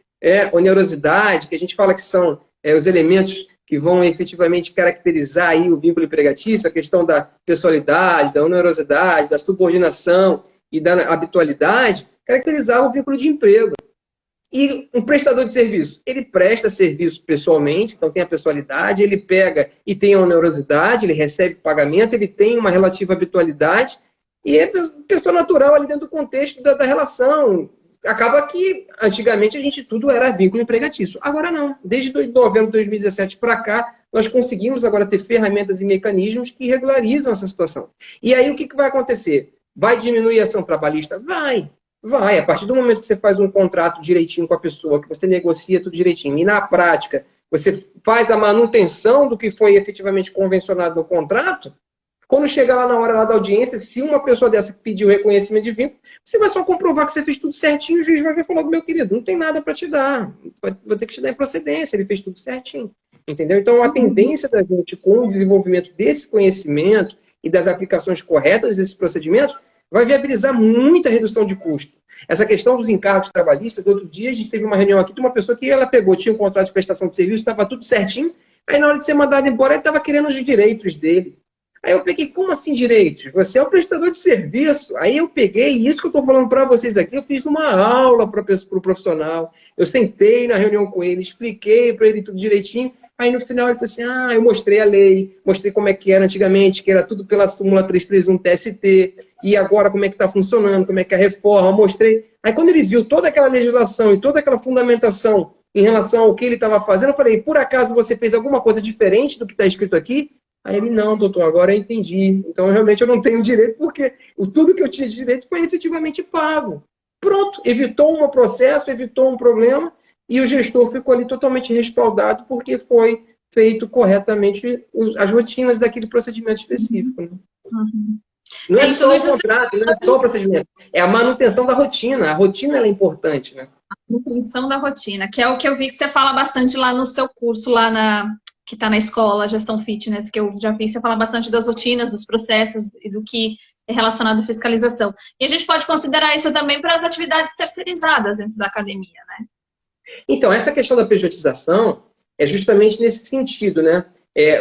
onerosidade, que a gente fala que são os elementos que vão efetivamente caracterizar aí o vínculo empregatício, a questão da pessoalidade, da onerosidade, da subordinação e da habitualidade, caracterizava o vínculo de emprego. E um prestador de serviço, ele presta serviço pessoalmente, então tem a pessoalidade, ele pega e tem a onerosidade, ele recebe pagamento, ele tem uma relativa habitualidade, e é pessoa natural ali dentro do contexto da relação. Acaba que, antigamente, tudo era vínculo empregatício. Agora não. Desde novembro de 2017 para cá, nós conseguimos agora ter ferramentas e mecanismos que regularizam essa situação. E aí, o que vai acontecer? Vai diminuir a ação trabalhista? Vai. Vai. A partir do momento que você faz um contrato direitinho com a pessoa, que você negocia tudo direitinho, e na prática, você faz a manutenção do que foi efetivamente convencionado no contrato, quando chegar lá na hora lá da audiência, se uma pessoa dessa pediu reconhecimento de vínculo, você vai só comprovar que você fez tudo certinho, o juiz vai falar, meu querido, não tem nada para te dar, vou ter que te dar em procedência, ele fez tudo certinho. Entendeu? Então, a tendência da gente, com o desenvolvimento desse conhecimento e das aplicações corretas desses procedimentos, vai viabilizar muita redução de custo. Essa questão dos encargos trabalhistas, outro dia a gente teve uma reunião aqui de uma pessoa que ela pegou, tinha um contrato de prestação de serviço, estava tudo certinho, aí na hora de ser mandado embora, ele estava querendo os direitos dele. Aí eu peguei, como assim direitos? Você é o prestador de serviço. Aí eu peguei, isso que eu estou falando para vocês aqui, eu fiz uma aula para o profissional, eu sentei na reunião com ele, expliquei para ele tudo direitinho, aí no final ele falou assim, eu mostrei a lei, mostrei como é que era antigamente, que era tudo pela súmula 331 TST, e agora como é que está funcionando, como é que é a reforma, mostrei. Aí quando ele viu toda aquela legislação e toda aquela fundamentação em relação ao que ele estava fazendo, eu falei, por acaso você fez alguma coisa diferente do que está escrito aqui? Aí ele, não, doutor, agora eu entendi. Então, realmente, eu não tenho direito, porque tudo que eu tinha de direito foi efetivamente pago. Pronto, evitou um processo, evitou um problema, e o gestor ficou ali totalmente respaldado, porque foi feito corretamente as rotinas daquele procedimento específico. Né? Uhum. Não é só o contrato, não é só o procedimento, é a manutenção da rotina. A rotina ela é importante, né? A manutenção da rotina, que é o que eu vi que você fala bastante lá no seu curso, lá que está na escola, Gestão Fitness, que eu já vi você falar bastante das rotinas, dos processos e do que é relacionado à fiscalização. E a gente pode considerar isso também para as atividades terceirizadas dentro da academia, né? Então, essa questão da pejotização é justamente nesse sentido, né?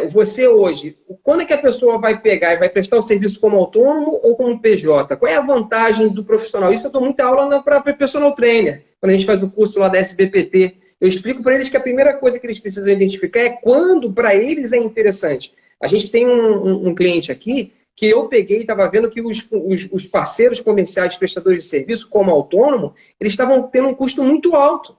Você hoje, quando é que a pessoa vai pegar e vai prestar o serviço como autônomo ou como PJ? Qual é a vantagem do profissional? Isso eu dou muita aula para personal trainer. Quando a gente faz o curso lá da SBPT, eu explico para eles que a primeira coisa que eles precisam identificar é quando para eles é interessante. A gente tem um cliente aqui que eu peguei e estava vendo que os parceiros comerciais, prestadores de serviço, como autônomo, eles estavam tendo um custo muito alto.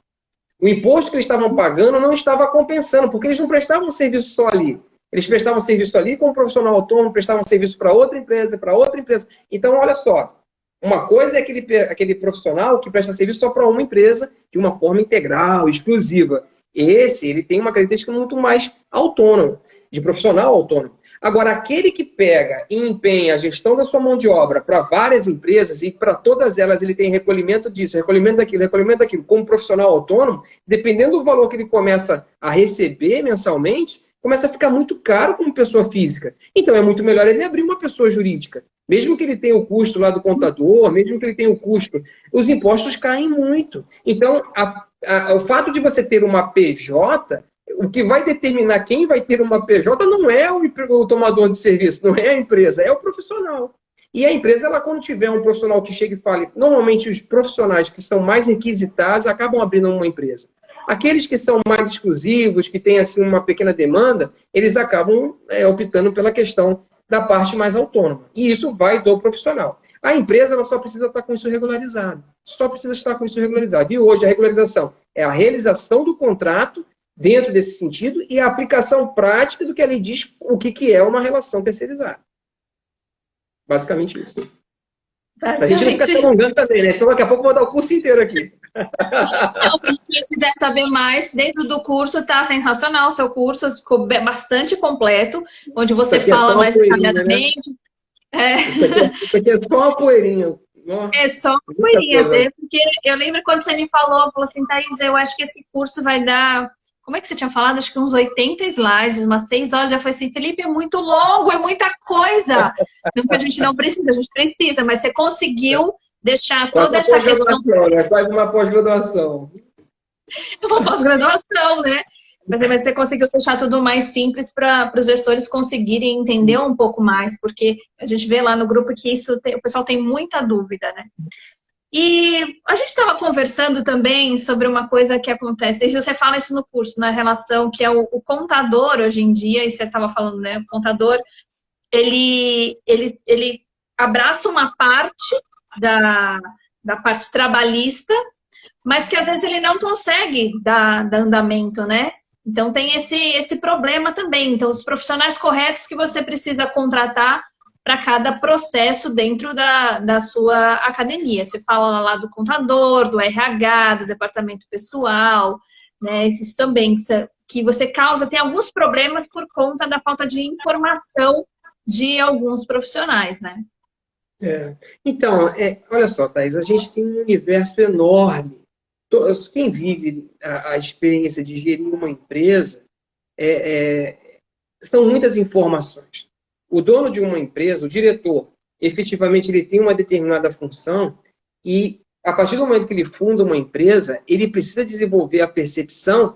O imposto que eles estavam pagando não estava compensando, porque eles não prestavam serviço só ali. Eles prestavam serviço ali como profissional autônomo, prestavam serviço para outra empresa, para outra empresa. Então, olha só, uma coisa é aquele profissional que presta serviço só para uma empresa de uma forma integral, exclusiva. Ele tem uma característica muito mais autônoma, de profissional autônomo. Agora, aquele que pega e empenha a gestão da sua mão de obra para várias empresas e para todas elas ele tem recolhimento disso, recolhimento daquilo, como profissional autônomo, dependendo do valor que ele começa a receber mensalmente, começa a ficar muito caro como pessoa física. Então, é muito melhor ele abrir uma pessoa jurídica. Mesmo que ele tenha o custo lá do contador, mesmo que ele tenha o custo, os impostos caem muito. Então, o fato de você ter uma PJ... O que vai determinar quem vai ter uma PJ não é o tomador de serviço, não é a empresa, é o profissional. E a empresa, ela, quando tiver um profissional que chega e fale, normalmente os profissionais que são mais requisitados acabam abrindo uma empresa. Aqueles que são mais exclusivos, que têm assim, uma pequena demanda, eles acabam optando pela questão da parte mais autônoma. E isso vai do profissional. A empresa ela só precisa estar com isso regularizado. Só precisa estar com isso regularizado. E hoje a regularização é a realização do contrato dentro desse sentido, e a aplicação prática do que a lei diz o que é uma relação terceirizada. Basicamente isso. A gente não fica se alongando também, né? Então daqui a pouco eu vou dar o curso inteiro aqui. Não, quem quiser saber mais, dentro do curso está sensacional. O seu curso ficou bastante completo, onde você fala mais detalhadamente. Né? Isso aqui é só uma poeirinha. É só uma poeirinha, até porque eu lembro quando você me falou assim, Thaís, eu acho que esse curso vai dar... Como é que você tinha falado? Acho que uns 80 slides, umas 6 horas. Eu falei assim, Felipe, é muito longo, é muita coisa. Não que a gente não precisa, a gente precisa, mas você conseguiu deixar toda essa questão... É quase uma pós-graduação. Uma pós-graduação, né? Mas você conseguiu deixar tudo mais simples para os gestores conseguirem entender um pouco mais, porque a gente vê lá no grupo que o pessoal tem muita dúvida, né? E a gente estava conversando também sobre uma coisa que acontece, e você fala isso no curso, na relação que é o contador hoje em dia, e você estava falando, né? O contador, ele abraça uma parte da parte trabalhista, mas que às vezes ele não consegue dar andamento, né? Então tem esse problema também. Então, os profissionais corretos que você precisa contratar para cada processo dentro da sua academia. Você fala lá do contador, do RH, do departamento pessoal, né? Isso também, que você tem alguns problemas por conta da falta de informação de alguns profissionais, né? Então, olha só, Thaís, a gente tem um universo enorme. Quem vive a experiência de gerir uma empresa, são muitas informações. O dono de uma empresa, o diretor, efetivamente ele tem uma determinada função e, a partir do momento que ele funda uma empresa, ele precisa desenvolver a percepção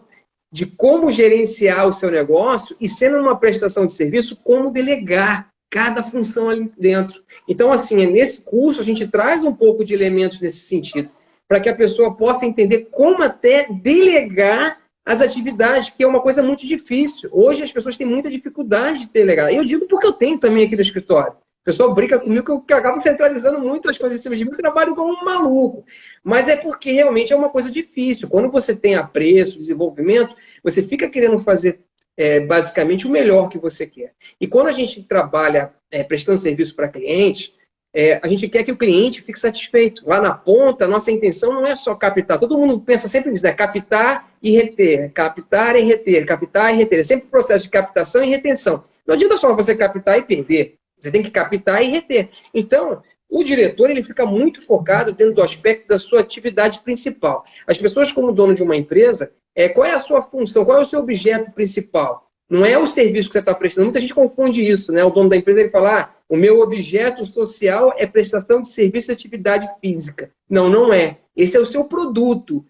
de como gerenciar o seu negócio e, sendo uma prestação de serviço, como delegar cada função ali dentro. Então, assim, nesse curso a gente traz um pouco de elementos nesse sentido, para que a pessoa possa entender como até delegar as atividades, que é uma coisa muito difícil. Hoje as pessoas têm muita dificuldade de delegar. Eu digo porque eu tenho também aqui no escritório. O pessoal brinca comigo que eu acabo centralizando muito as coisas em cima de mim, trabalho como um maluco. Mas é porque realmente é uma coisa difícil. Quando você tem apreço, desenvolvimento, você fica querendo fazer basicamente o melhor que você quer. E quando a gente trabalha prestando serviço para clientes, a gente quer que o cliente fique satisfeito. Lá na ponta, a nossa intenção não é só captar. Todo mundo pensa sempre nisso, né? Captar e reter. Captar e reter. Captar e reter. É sempre um processo de captação e retenção. Não adianta só você captar e perder. Você tem que captar e reter. Então, o diretor ele fica muito focado dentro do aspecto da sua atividade principal. As pessoas, como dono de uma empresa, qual é a sua função? Qual é o seu objeto principal? Não é o serviço que você está prestando. Muita gente confunde isso, né? O dono da empresa ele fala, o meu objeto social é prestação de serviço e atividade física. Não, não é. Esse é o seu produto.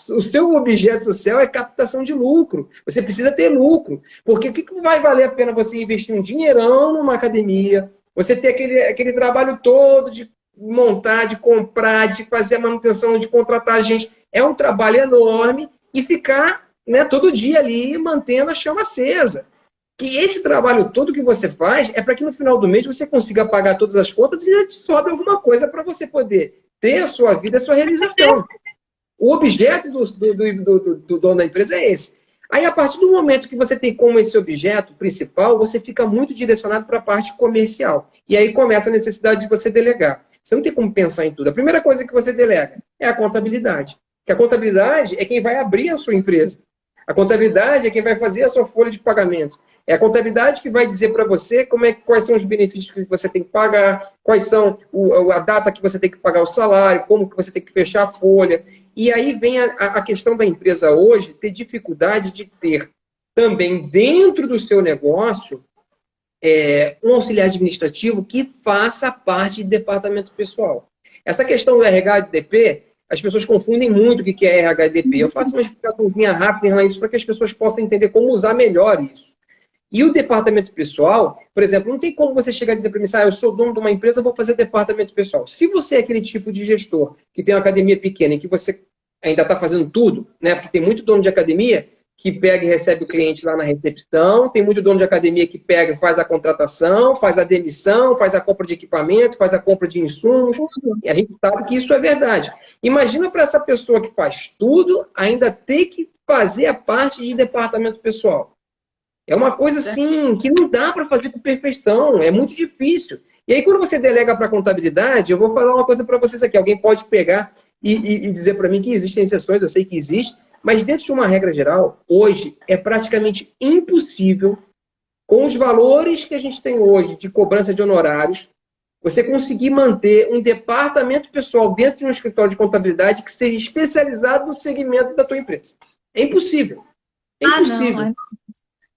O seu objeto social é captação de lucro. Você precisa ter lucro. Porque o que vai valer a pena você investir um dinheirão numa academia, você ter aquele trabalho todo de montar, de comprar, de fazer a manutenção, de contratar gente. É um trabalho enorme e ficar, né, todo dia ali mantendo a chama acesa. Que esse trabalho todo que você faz é para que no final do mês você consiga pagar todas as contas e te sobe alguma coisa para você poder ter a sua vida, a sua realização. O objeto do dono da empresa é esse. Aí, a partir do momento que você tem como esse objeto principal, você fica muito direcionado para a parte comercial. E aí começa a necessidade de você delegar. Você não tem como pensar em tudo. A primeira coisa que você delega é a contabilidade. Porque a contabilidade é quem vai abrir a sua empresa. A contabilidade é quem vai fazer a sua folha de pagamento. É a contabilidade que vai dizer para você quais são os benefícios que você tem que pagar, quais são a data que você tem que pagar o salário, como que você tem que fechar a folha. E aí vem a questão da empresa hoje ter dificuldade de ter também dentro do seu negócio um auxiliar administrativo que faça parte de departamento pessoal. Essa questão do RH/DP, as pessoas confundem muito o que é RH/DP. Eu faço uma explicaçãozinha rápida em relação a isso para que as pessoas possam entender como usar melhor isso. E o departamento pessoal, por exemplo, não tem como você chegar e dizer para mim, eu sou dono de uma empresa, vou fazer departamento pessoal. Se você é aquele tipo de gestor que tem uma academia pequena e que você ainda está fazendo tudo, né? Porque tem muito dono de academia que pega e recebe o cliente lá na recepção, tem muito dono de academia que pega e faz a contratação, faz a demissão, faz a compra de equipamento, faz a compra de insumos, e a gente sabe que isso é verdade. Imagina para essa pessoa que faz tudo, ainda ter que fazer a parte de departamento pessoal. É uma coisa assim que não dá para fazer com perfeição, é muito difícil. E aí, quando você delega para a contabilidade, eu vou falar uma coisa para vocês aqui. Alguém pode pegar e dizer para mim que existem exceções, eu sei que existe, mas dentro de uma regra geral, hoje é praticamente impossível, com os valores que a gente tem hoje de cobrança de honorários, você conseguir manter um departamento pessoal dentro de um escritório de contabilidade que seja especializado no segmento da tua empresa. É impossível. É impossível. Não.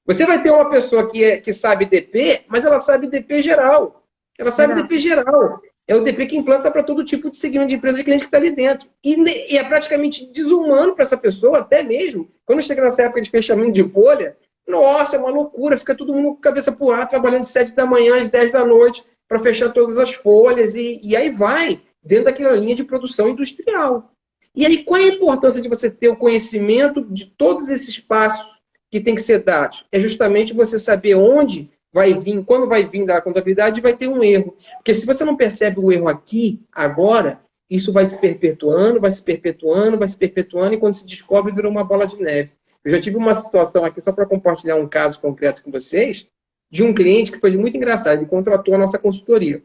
Você vai ter uma pessoa que sabe DP, mas ela sabe DP geral. Ela sabe DP geral. É o DP que implanta para todo tipo de segmento de empresa de cliente que está ali dentro. E é praticamente desumano para essa pessoa, até mesmo, quando chega nessa época de fechamento de folha, nossa, é uma loucura, fica todo mundo com a cabeça pro ar, trabalhando de 7 da manhã às 10 da noite para fechar todas as folhas, e aí vai, dentro daquela linha de produção industrial. E aí, qual é a importância de você ter o conhecimento de todos esses passos que tem que ser dados? É justamente você saber onde vai vir, quando vai vir da contabilidade, vai ter um erro. Porque se você não percebe o erro aqui, agora, isso vai se perpetuando, vai se perpetuando, vai se perpetuando, e quando se descobre, vira uma bola de neve. Eu já tive uma situação aqui, só para compartilhar um caso concreto com vocês, de um cliente que foi muito engraçado, ele contratou a nossa consultoria.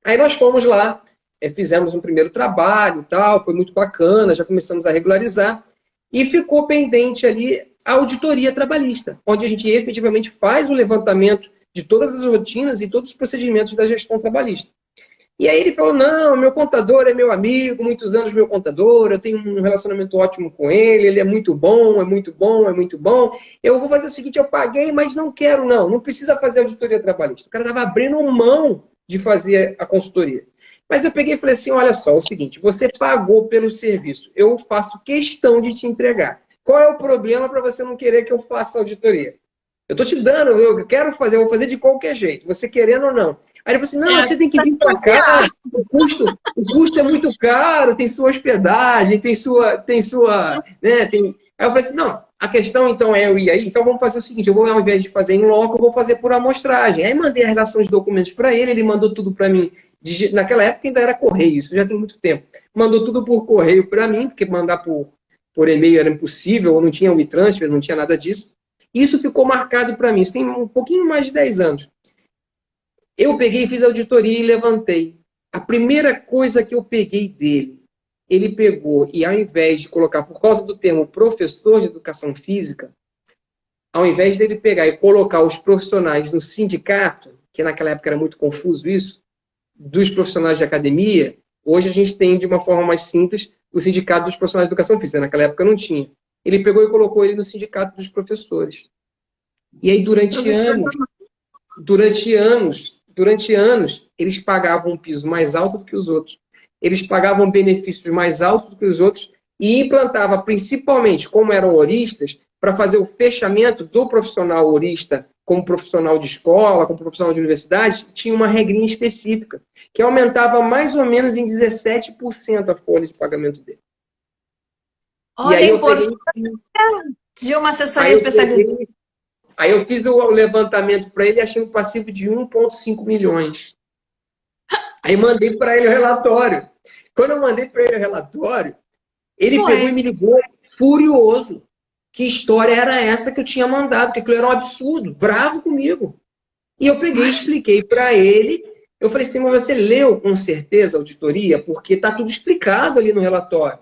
Aí nós fomos lá, fizemos um primeiro trabalho e tal, foi muito bacana, já começamos a regularizar, e ficou pendente ali a auditoria trabalhista, onde a gente efetivamente faz o levantamento de todas as rotinas e todos os procedimentos da gestão trabalhista. E aí ele falou, não, meu contador é meu amigo, muitos anos meu contador, eu tenho um relacionamento ótimo com ele é muito bom, é muito bom, é muito bom. Eu vou fazer o seguinte, eu paguei, mas não quero não precisa fazer auditoria trabalhista. O cara estava abrindo mão de fazer a consultoria. Mas eu peguei e falei assim, olha só, é o seguinte, você pagou pelo serviço, eu faço questão de te entregar. Qual é o problema para você não querer que eu faça auditoria? Eu estou te dando, eu quero fazer, eu vou fazer de qualquer jeito, você querendo ou não. Aí ele falou assim, não, você tem que vir para cá, o custo é muito caro, tem sua hospedagem, tem sua, né, tem... Aí eu falei assim, não, a questão então é eu ir aí, então vamos fazer o seguinte, eu vou ao invés de fazer em loco, eu vou fazer por amostragem. Aí mandei a relação de documentos para ele mandou tudo para mim, naquela época ainda era correio, isso já tem muito tempo. Mandou tudo por correio para mim, porque mandar por e-mail era impossível, não tinha WeTransfer, não tinha nada disso. Isso ficou marcado para mim, isso tem um pouquinho mais de 10 anos. Eu peguei, fiz auditoria e levantei. A primeira coisa que eu peguei dele, ele pegou e ao invés de colocar, por causa do termo professor de educação física, ao invés dele pegar e colocar os profissionais no sindicato, que naquela época era muito confuso isso, dos profissionais de academia, hoje a gente tem de uma forma mais simples o sindicato dos profissionais de educação física, naquela época não tinha. Ele pegou e colocou ele no sindicato dos professores. E aí durante anos, eles pagavam um piso mais alto do que os outros. Eles pagavam benefícios mais altos do que os outros e implantava principalmente, como eram horistas, para fazer o fechamento do profissional horista como profissional de escola, como profissional de universidade, tinha uma regrinha específica, que aumentava mais ou menos em 17% a folha de pagamento dele. Olha, E aí a eu peguei, importância de uma assessoria aí eu especializada. peguei, aí eu fiz o levantamento para ele, achei um passivo de 1,5 milhões. Aí mandei para ele o relatório. Quando eu mandei para ele o relatório, ele pegou e Foi. me ligou furioso. Que história era essa que eu tinha mandado? Porque aquilo era um absurdo, bravo comigo. E eu peguei e expliquei para ele. Eu falei assim, mas você leu com certeza a auditoria? Porque está tudo explicado ali no relatório.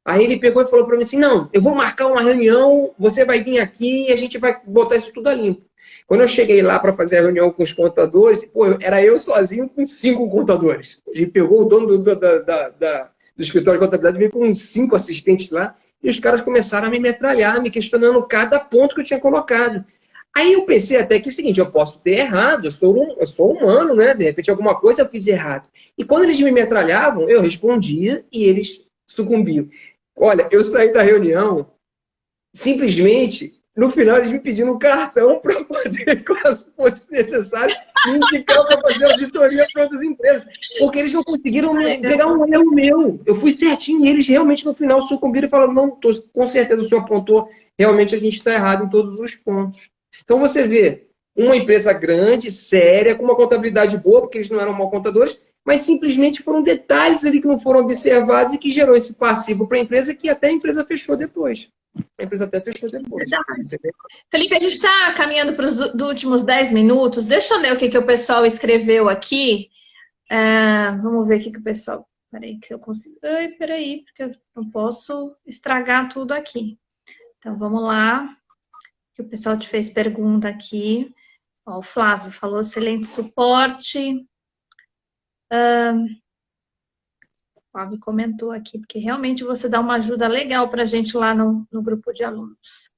Aí ele pegou e falou para mim assim, não, eu vou marcar uma reunião, você vai vir aqui e a gente vai botar isso tudo a limpo. Quando eu cheguei lá para fazer a reunião com os contadores, pô, era eu sozinho com 5 contadores. Ele pegou o dono do escritório de contabilidade e veio com 5 assistentes lá, e os caras começaram a me metralhar, me questionando cada ponto que eu tinha colocado. Aí eu pensei até que é o seguinte, eu posso ter errado, eu sou humano, né? De repente alguma coisa eu fiz errado. E quando eles me metralhavam, eu respondia e eles sucumbiam. Olha, eu saí da reunião, simplesmente, no final eles me pediram um cartão para poder, caso fosse necessário, me indicar para fazer auditoria para outras empresas. Porque eles não conseguiram pegar um erro meu. Eu fui certinho e eles realmente no final sucumbiram e falaram, não, com certeza o senhor apontou, realmente a gente está errado em todos os pontos. Então você vê uma empresa grande, séria, com uma contabilidade boa, porque eles não eram mal contadores, mas simplesmente foram detalhes ali que não foram observados e que gerou esse passivo para a empresa, que até a empresa fechou depois. A empresa até fechou depois. Felipe, a gente está caminhando para os últimos 10 minutos. Deixa eu ler o que o pessoal escreveu aqui. Vamos ver o que o pessoal... Peraí, que eu consigo... Ai, peraí, porque eu não posso estragar tudo aqui. Então, vamos lá. Que o pessoal te fez pergunta aqui. Ó, o Flávio falou excelente suporte. O Flávio comentou aqui, porque realmente você dá uma ajuda legal para a gente lá no grupo de alunos.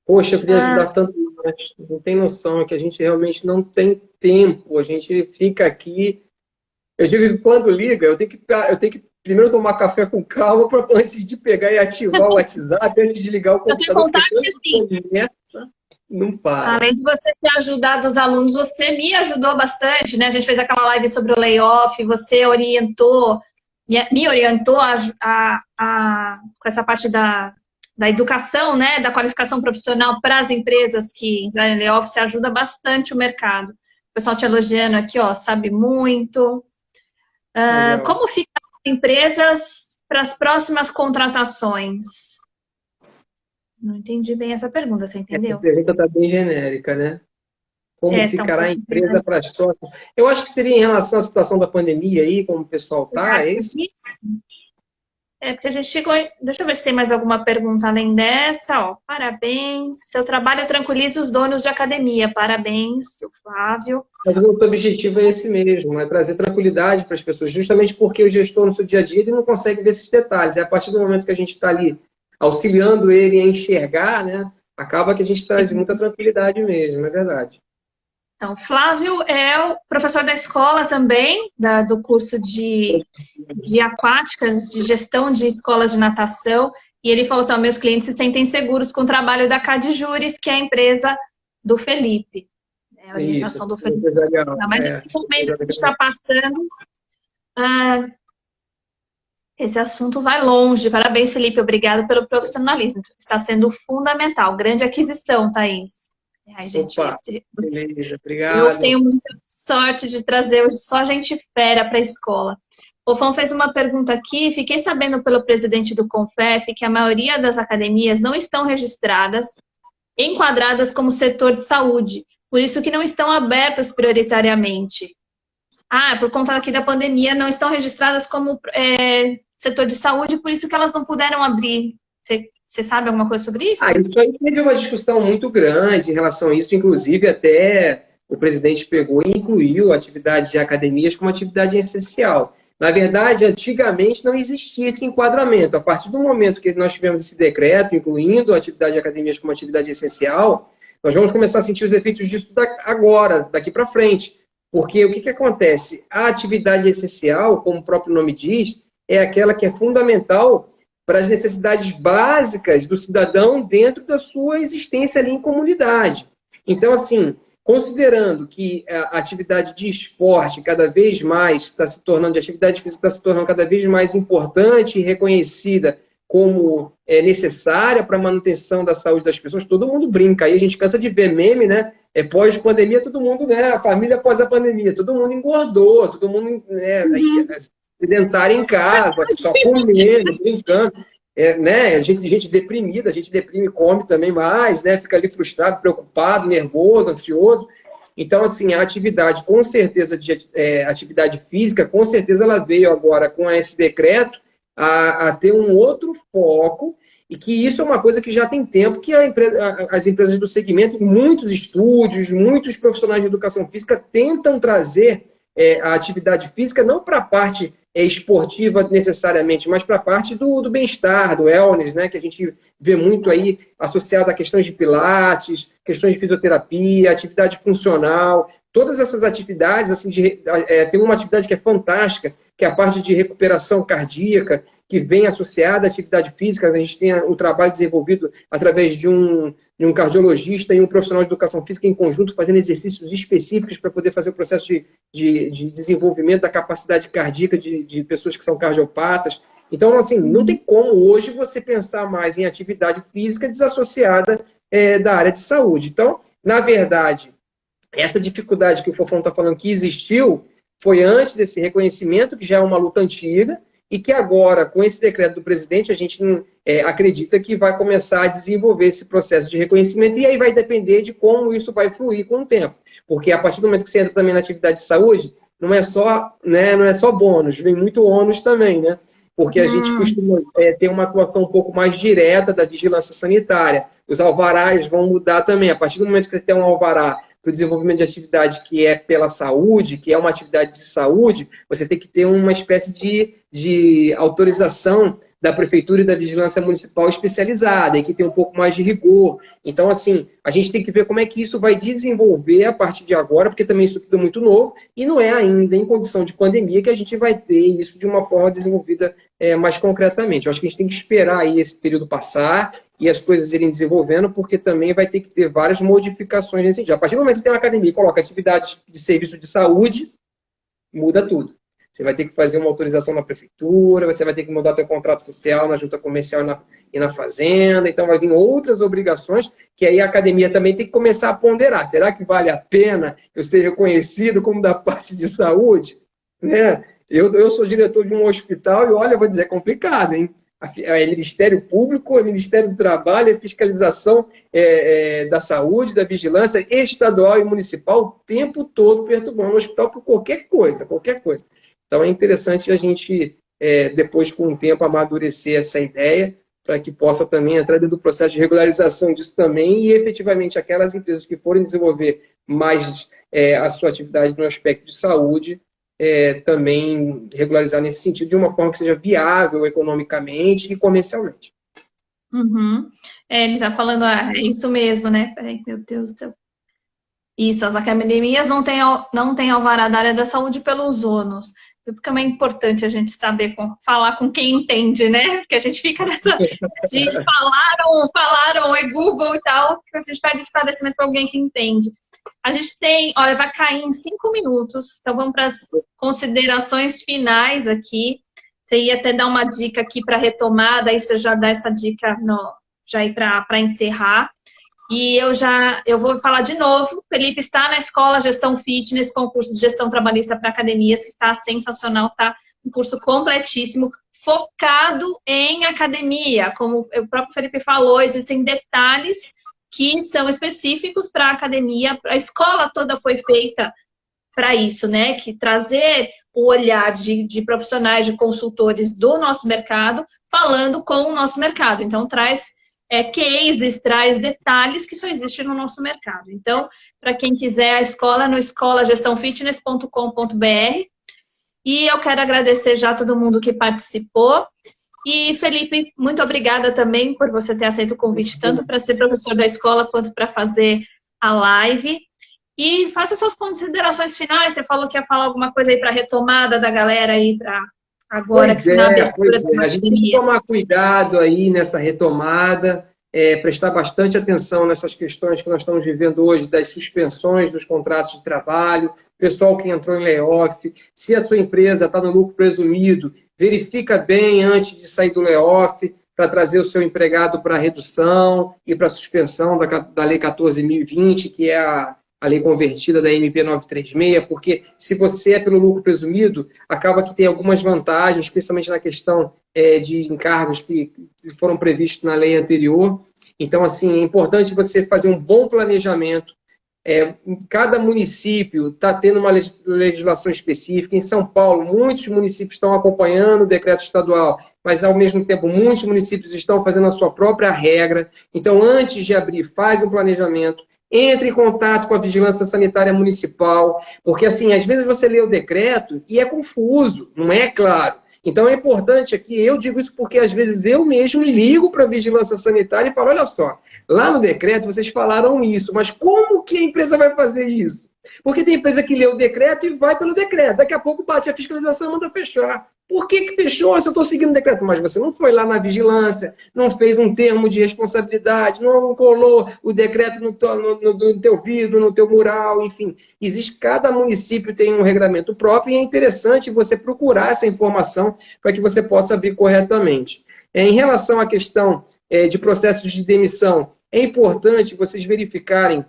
Poxa, eu queria ajudar tanto, mas não tem noção, é que a gente realmente não tem tempo, a gente fica aqui. Eu digo que quando liga, eu tenho que primeiro tomar café com calma antes de pegar e ativar o WhatsApp, antes de ligar o Sem computador. contar que, assim, não para. além de você ter ajudado os alunos, você me ajudou bastante, né? A gente fez aquela live sobre o layoff, você orientou, me orientou com essa parte da educação, né? Da qualificação profissional para as empresas que entrarem em layoff, você ajuda bastante o mercado. O pessoal te elogiando aqui, ó, sabe muito. Como ficam as empresas para as próximas contratações? Não entendi bem essa pergunta, você entendeu? Essa pergunta está bem genérica, né? Como ficará a empresa para as próximas? Eu acho que seria em relação à situação da pandemia aí, como o pessoal está, é isso? Porque a gente chegou... Deixa eu ver se tem mais alguma pergunta além dessa. Ó, parabéns. Seu trabalho tranquiliza os donos de academia. Parabéns, o Flávio. Mas o objetivo é esse mesmo, é trazer tranquilidade para as pessoas, justamente porque o gestor no seu dia a dia ele não consegue ver esses detalhes. É a partir do momento que a gente está ali auxiliando ele a enxergar, né, acaba que a gente traz muita tranquilidade mesmo, é verdade. Então, Flávio é o professor da escola também, do curso de aquáticas, de gestão de escolas de natação, e ele falou assim, meus clientes se sentem seguros com o trabalho da Cadjures, que é a empresa do Felipe. A organização do Felipe. Mas esse momento que a gente está passando, esse assunto vai longe. Parabéns, Felipe, obrigado pelo profissionalismo. Está sendo fundamental. Grande aquisição, Thaís. Ai, gente, beleza, obrigado. Eu tenho muita sorte de trazer hoje só gente fera para a escola. O Fão fez uma pergunta aqui. Fiquei sabendo pelo presidente do Confef que a maioria das academias não estão registradas, enquadradas como setor de saúde, por isso que não estão abertas prioritariamente. Por conta aqui da pandemia, não estão registradas como setor de saúde, por isso que elas não puderam abrir. Você sabe alguma coisa sobre isso? Isso aí teve uma discussão muito grande em relação a isso, inclusive até o presidente pegou e incluiu a atividade de academias como atividade essencial. Na verdade, antigamente não existia esse enquadramento. A partir do momento que nós tivemos esse decreto, incluindo a atividade de academias como atividade essencial, nós vamos começar a sentir os efeitos disso agora, daqui para frente. Porque o que acontece? A atividade essencial, como o próprio nome diz, é aquela que é fundamental para as necessidades básicas do cidadão dentro da sua existência ali em comunidade. Então, assim, considerando que a atividade de esporte cada vez mais está se tornando, de atividade física está se tornando cada vez mais importante e reconhecida como necessária para a manutenção da saúde das pessoas, todo mundo brinca. Aí a gente cansa de ver meme, né? Pós-pandemia, todo mundo, né? A família após a pandemia, todo mundo engordou, todo mundo sedentário em casa, só comendo, brincando. Né? Gente deprimida, a gente deprime, come também mais, né? Fica ali frustrado, preocupado, nervoso, ansioso. Então, assim, a atividade, com certeza, atividade física, com certeza ela veio agora com esse decreto a ter um outro foco, e que isso é uma coisa que já tem tempo que as empresas do segmento, muitos estúdios, muitos profissionais de educação física tentam trazer a atividade física não para a parte esportiva necessariamente, mas para a parte do bem-estar, do wellness, né, que a gente vê muito aí associado a questões de pilates, questões de fisioterapia, atividade funcional, todas essas atividades, assim, tem uma atividade que é fantástica, que é a parte de recuperação cardíaca, que vem associada à atividade física. A gente tem um trabalho desenvolvido através de um cardiologista e um profissional de educação física em conjunto, fazendo exercícios específicos para poder fazer o processo de desenvolvimento da capacidade cardíaca de pessoas que são cardiopatas. Então, assim, não tem como hoje você pensar mais em atividade física desassociada da área de saúde. Então, na verdade, essa dificuldade que o Fofão está falando que existiu foi antes desse reconhecimento, que já é uma luta antiga, e que agora, com esse decreto do presidente, a gente acredita que vai começar a desenvolver esse processo de reconhecimento, e aí vai depender de como isso vai fluir com o tempo. Porque a partir do momento que você entra também na atividade de saúde, não é só bônus, vem muito ônus também, né? Porque a gente costuma ter uma atuação um pouco mais direta da vigilância sanitária. Os alvarás vão mudar também. A partir do momento que você tem um alvará para o desenvolvimento de atividade que é pela saúde, que é uma atividade de saúde, você tem que ter uma espécie de autorização da Prefeitura e da Vigilância Municipal especializada, e que tem um pouco mais de rigor. Então, assim, a gente tem que ver como é que isso vai desenvolver a partir de agora, porque também isso tudo é muito novo, e não é ainda em condição de pandemia que a gente vai ter isso de uma forma desenvolvida mais concretamente. Eu acho que a gente tem que esperar aí esse período passar e as coisas irem desenvolvendo, porque também vai ter que ter várias modificações nesse sentido. A partir do momento que tem uma academia e coloca atividades de serviço de saúde, muda tudo. Você vai ter que fazer uma autorização na prefeitura, você vai ter que mudar seu contrato social na junta comercial e na fazenda, então vai vir outras obrigações que aí a academia também tem que começar a ponderar. Será que vale a pena eu ser reconhecido como da parte de saúde? Né? Eu sou diretor de um hospital e, olha, eu vou dizer, é complicado, hein? É Ministério Público, é Ministério do Trabalho, é fiscalização da saúde, da vigilância estadual e municipal, o tempo todo perturbando o hospital por qualquer coisa, qualquer coisa. Então é interessante a gente, depois com o tempo, amadurecer essa ideia, para que possa também entrar dentro do processo de regularização disso também, e efetivamente aquelas empresas que forem desenvolver mais a sua atividade no aspecto de saúde, também regularizar nesse sentido de uma forma que seja viável economicamente e comercialmente. Uhum. Ele está falando, é isso mesmo, né? Peraí, meu Deus do céu. Isso, as academias não têm alvará da área da saúde pelos ônus. Porque é importante a gente saber falar com quem entende, né? Porque a gente fica nessa de falaram, é Google e tal, que a gente pede esclarecimento para alguém que entende. A gente tem, olha, vai cair em 5 minutos, então vamos para as considerações finais aqui. Você ia até dar uma dica aqui para retomada, aí você já dá essa dica já aí para encerrar. E eu vou falar de novo, Felipe está na Escola Gestão Fitness, concurso de gestão trabalhista para academias, está sensacional, tá? Um curso completíssimo, focado em academia. Como o próprio Felipe falou, existem detalhes que são específicos para a academia. A escola toda foi feita para isso, né? Que trazer o olhar de profissionais, de consultores do nosso mercado, falando com o nosso mercado. Então, traz cases, traz detalhes que só existem no nosso mercado. Então, para quem quiser a escola, no escolagestãofitness.com.br. E eu quero agradecer já a todo mundo que participou. E, Felipe, muito obrigada também por você ter aceito o convite, tanto para ser professor da escola, quanto para fazer a live. E faça suas considerações finais. Você falou que ia falar alguma coisa aí para retomada da galera aí, para agora que na abertura da A gente tem que pandemia. tomar cuidado aí nessa retomada, prestar bastante atenção nessas questões que nós estamos vivendo hoje, das suspensões dos contratos de trabalho, pessoal que entrou em layoff. Se a sua empresa está no lucro presumido, verifica bem antes de sair do layoff, para trazer o seu empregado para redução e para suspensão da Lei 14.020, que é a lei convertida da MP 936, porque se você é pelo lucro presumido, acaba que tem algumas vantagens, especialmente na questão de encargos que foram previstos na lei anterior. Então, assim, é importante você fazer um bom planejamento. Cada município está tendo uma legislação específica. Em São Paulo, muitos municípios estão acompanhando o decreto estadual, mas, ao mesmo tempo, muitos municípios estão fazendo a sua própria regra. Então, antes de abrir, faz um planejamento, entre em contato com a Vigilância Sanitária Municipal, porque, assim, às vezes você lê o decreto e é confuso, não é claro. Então, é importante aqui, eu digo isso porque, às vezes, eu mesmo ligo para a Vigilância Sanitária e falo, olha só, lá no decreto vocês falaram isso, mas como que a empresa vai fazer isso? Porque tem empresa que lê o decreto e vai pelo decreto. Daqui a pouco bate a fiscalização e manda fechar. Por que fechou se eu estou seguindo o decreto? Mas você não foi lá na vigilância, não fez um termo de responsabilidade, não colou o decreto no teu vidro, no teu mural, enfim. Cada município tem um regulamento próprio e é interessante você procurar essa informação para que você possa abrir corretamente. Em relação à questão de processos de demissão, é importante vocês verificarem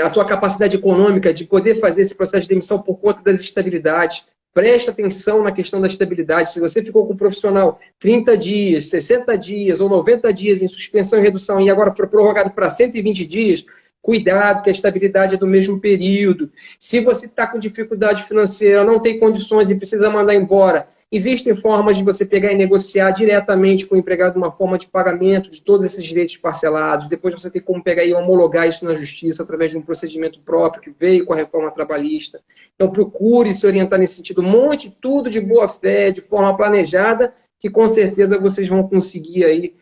a tua capacidade econômica de poder fazer esse processo de demissão por conta das estabilidades. Preste atenção na questão da estabilidade. Se você ficou com um profissional 30 dias, 60 dias ou 90 dias em suspensão e redução e agora foi prorrogado para 120 dias, cuidado que a estabilidade é do mesmo período. Se você está com dificuldade financeira, não tem condições e precisa mandar embora, existem formas de você pegar e negociar diretamente com o empregado uma forma de pagamento de todos esses direitos parcelados. Depois você tem como pegar e homologar isso na justiça através de um procedimento próprio que veio com a reforma trabalhista. Então procure se orientar nesse sentido. Monte tudo de boa fé, de forma planejada, que com certeza vocês vão conseguir aí,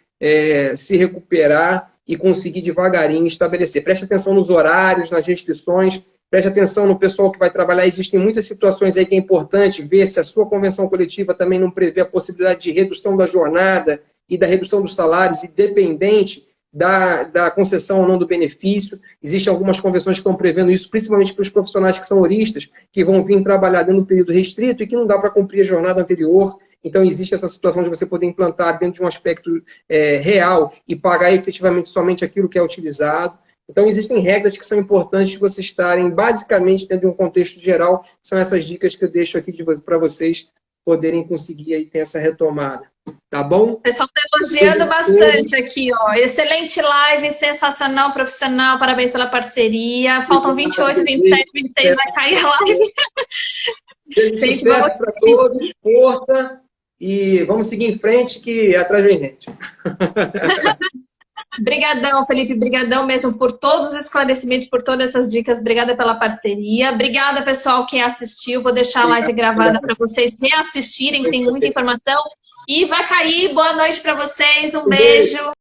se recuperar e conseguir devagarinho estabelecer. Preste atenção nos horários, nas restrições, preste atenção no pessoal que vai trabalhar. Existem muitas situações aí que é importante ver se a sua convenção coletiva também não prevê a possibilidade de redução da jornada e da redução dos salários, independente da concessão ou não do benefício. Existem algumas convenções que estão prevendo isso, principalmente para os profissionais que são horistas, que vão vir trabalhar dentro do período restrito e que não dá para cumprir a jornada anterior. Então, existe essa situação de você poder implantar dentro de um aspecto real e pagar efetivamente somente aquilo que é utilizado. Então, existem regras que são importantes de vocês estarem, basicamente, dentro de um contexto geral. São essas dicas que eu deixo aqui para vocês poderem conseguir aí ter essa retomada. Tá bom? O pessoal está elogiando bastante aqui, ó. Excelente live, sensacional, profissional, parabéns pela parceria. Faltam 28, 27, 26, vai cair a live. Gente, vamos para todos, força. E vamos seguir em frente, que atrás vem gente. Brigadão, Felipe, brigadão mesmo por todos os esclarecimentos, por todas essas dicas. Obrigada pela parceria. Obrigada, pessoal, que assistiu. Vou deixar a live gravada para vocês reassistirem, que tem muita informação. E vai cair. Boa noite para vocês. Um beijo.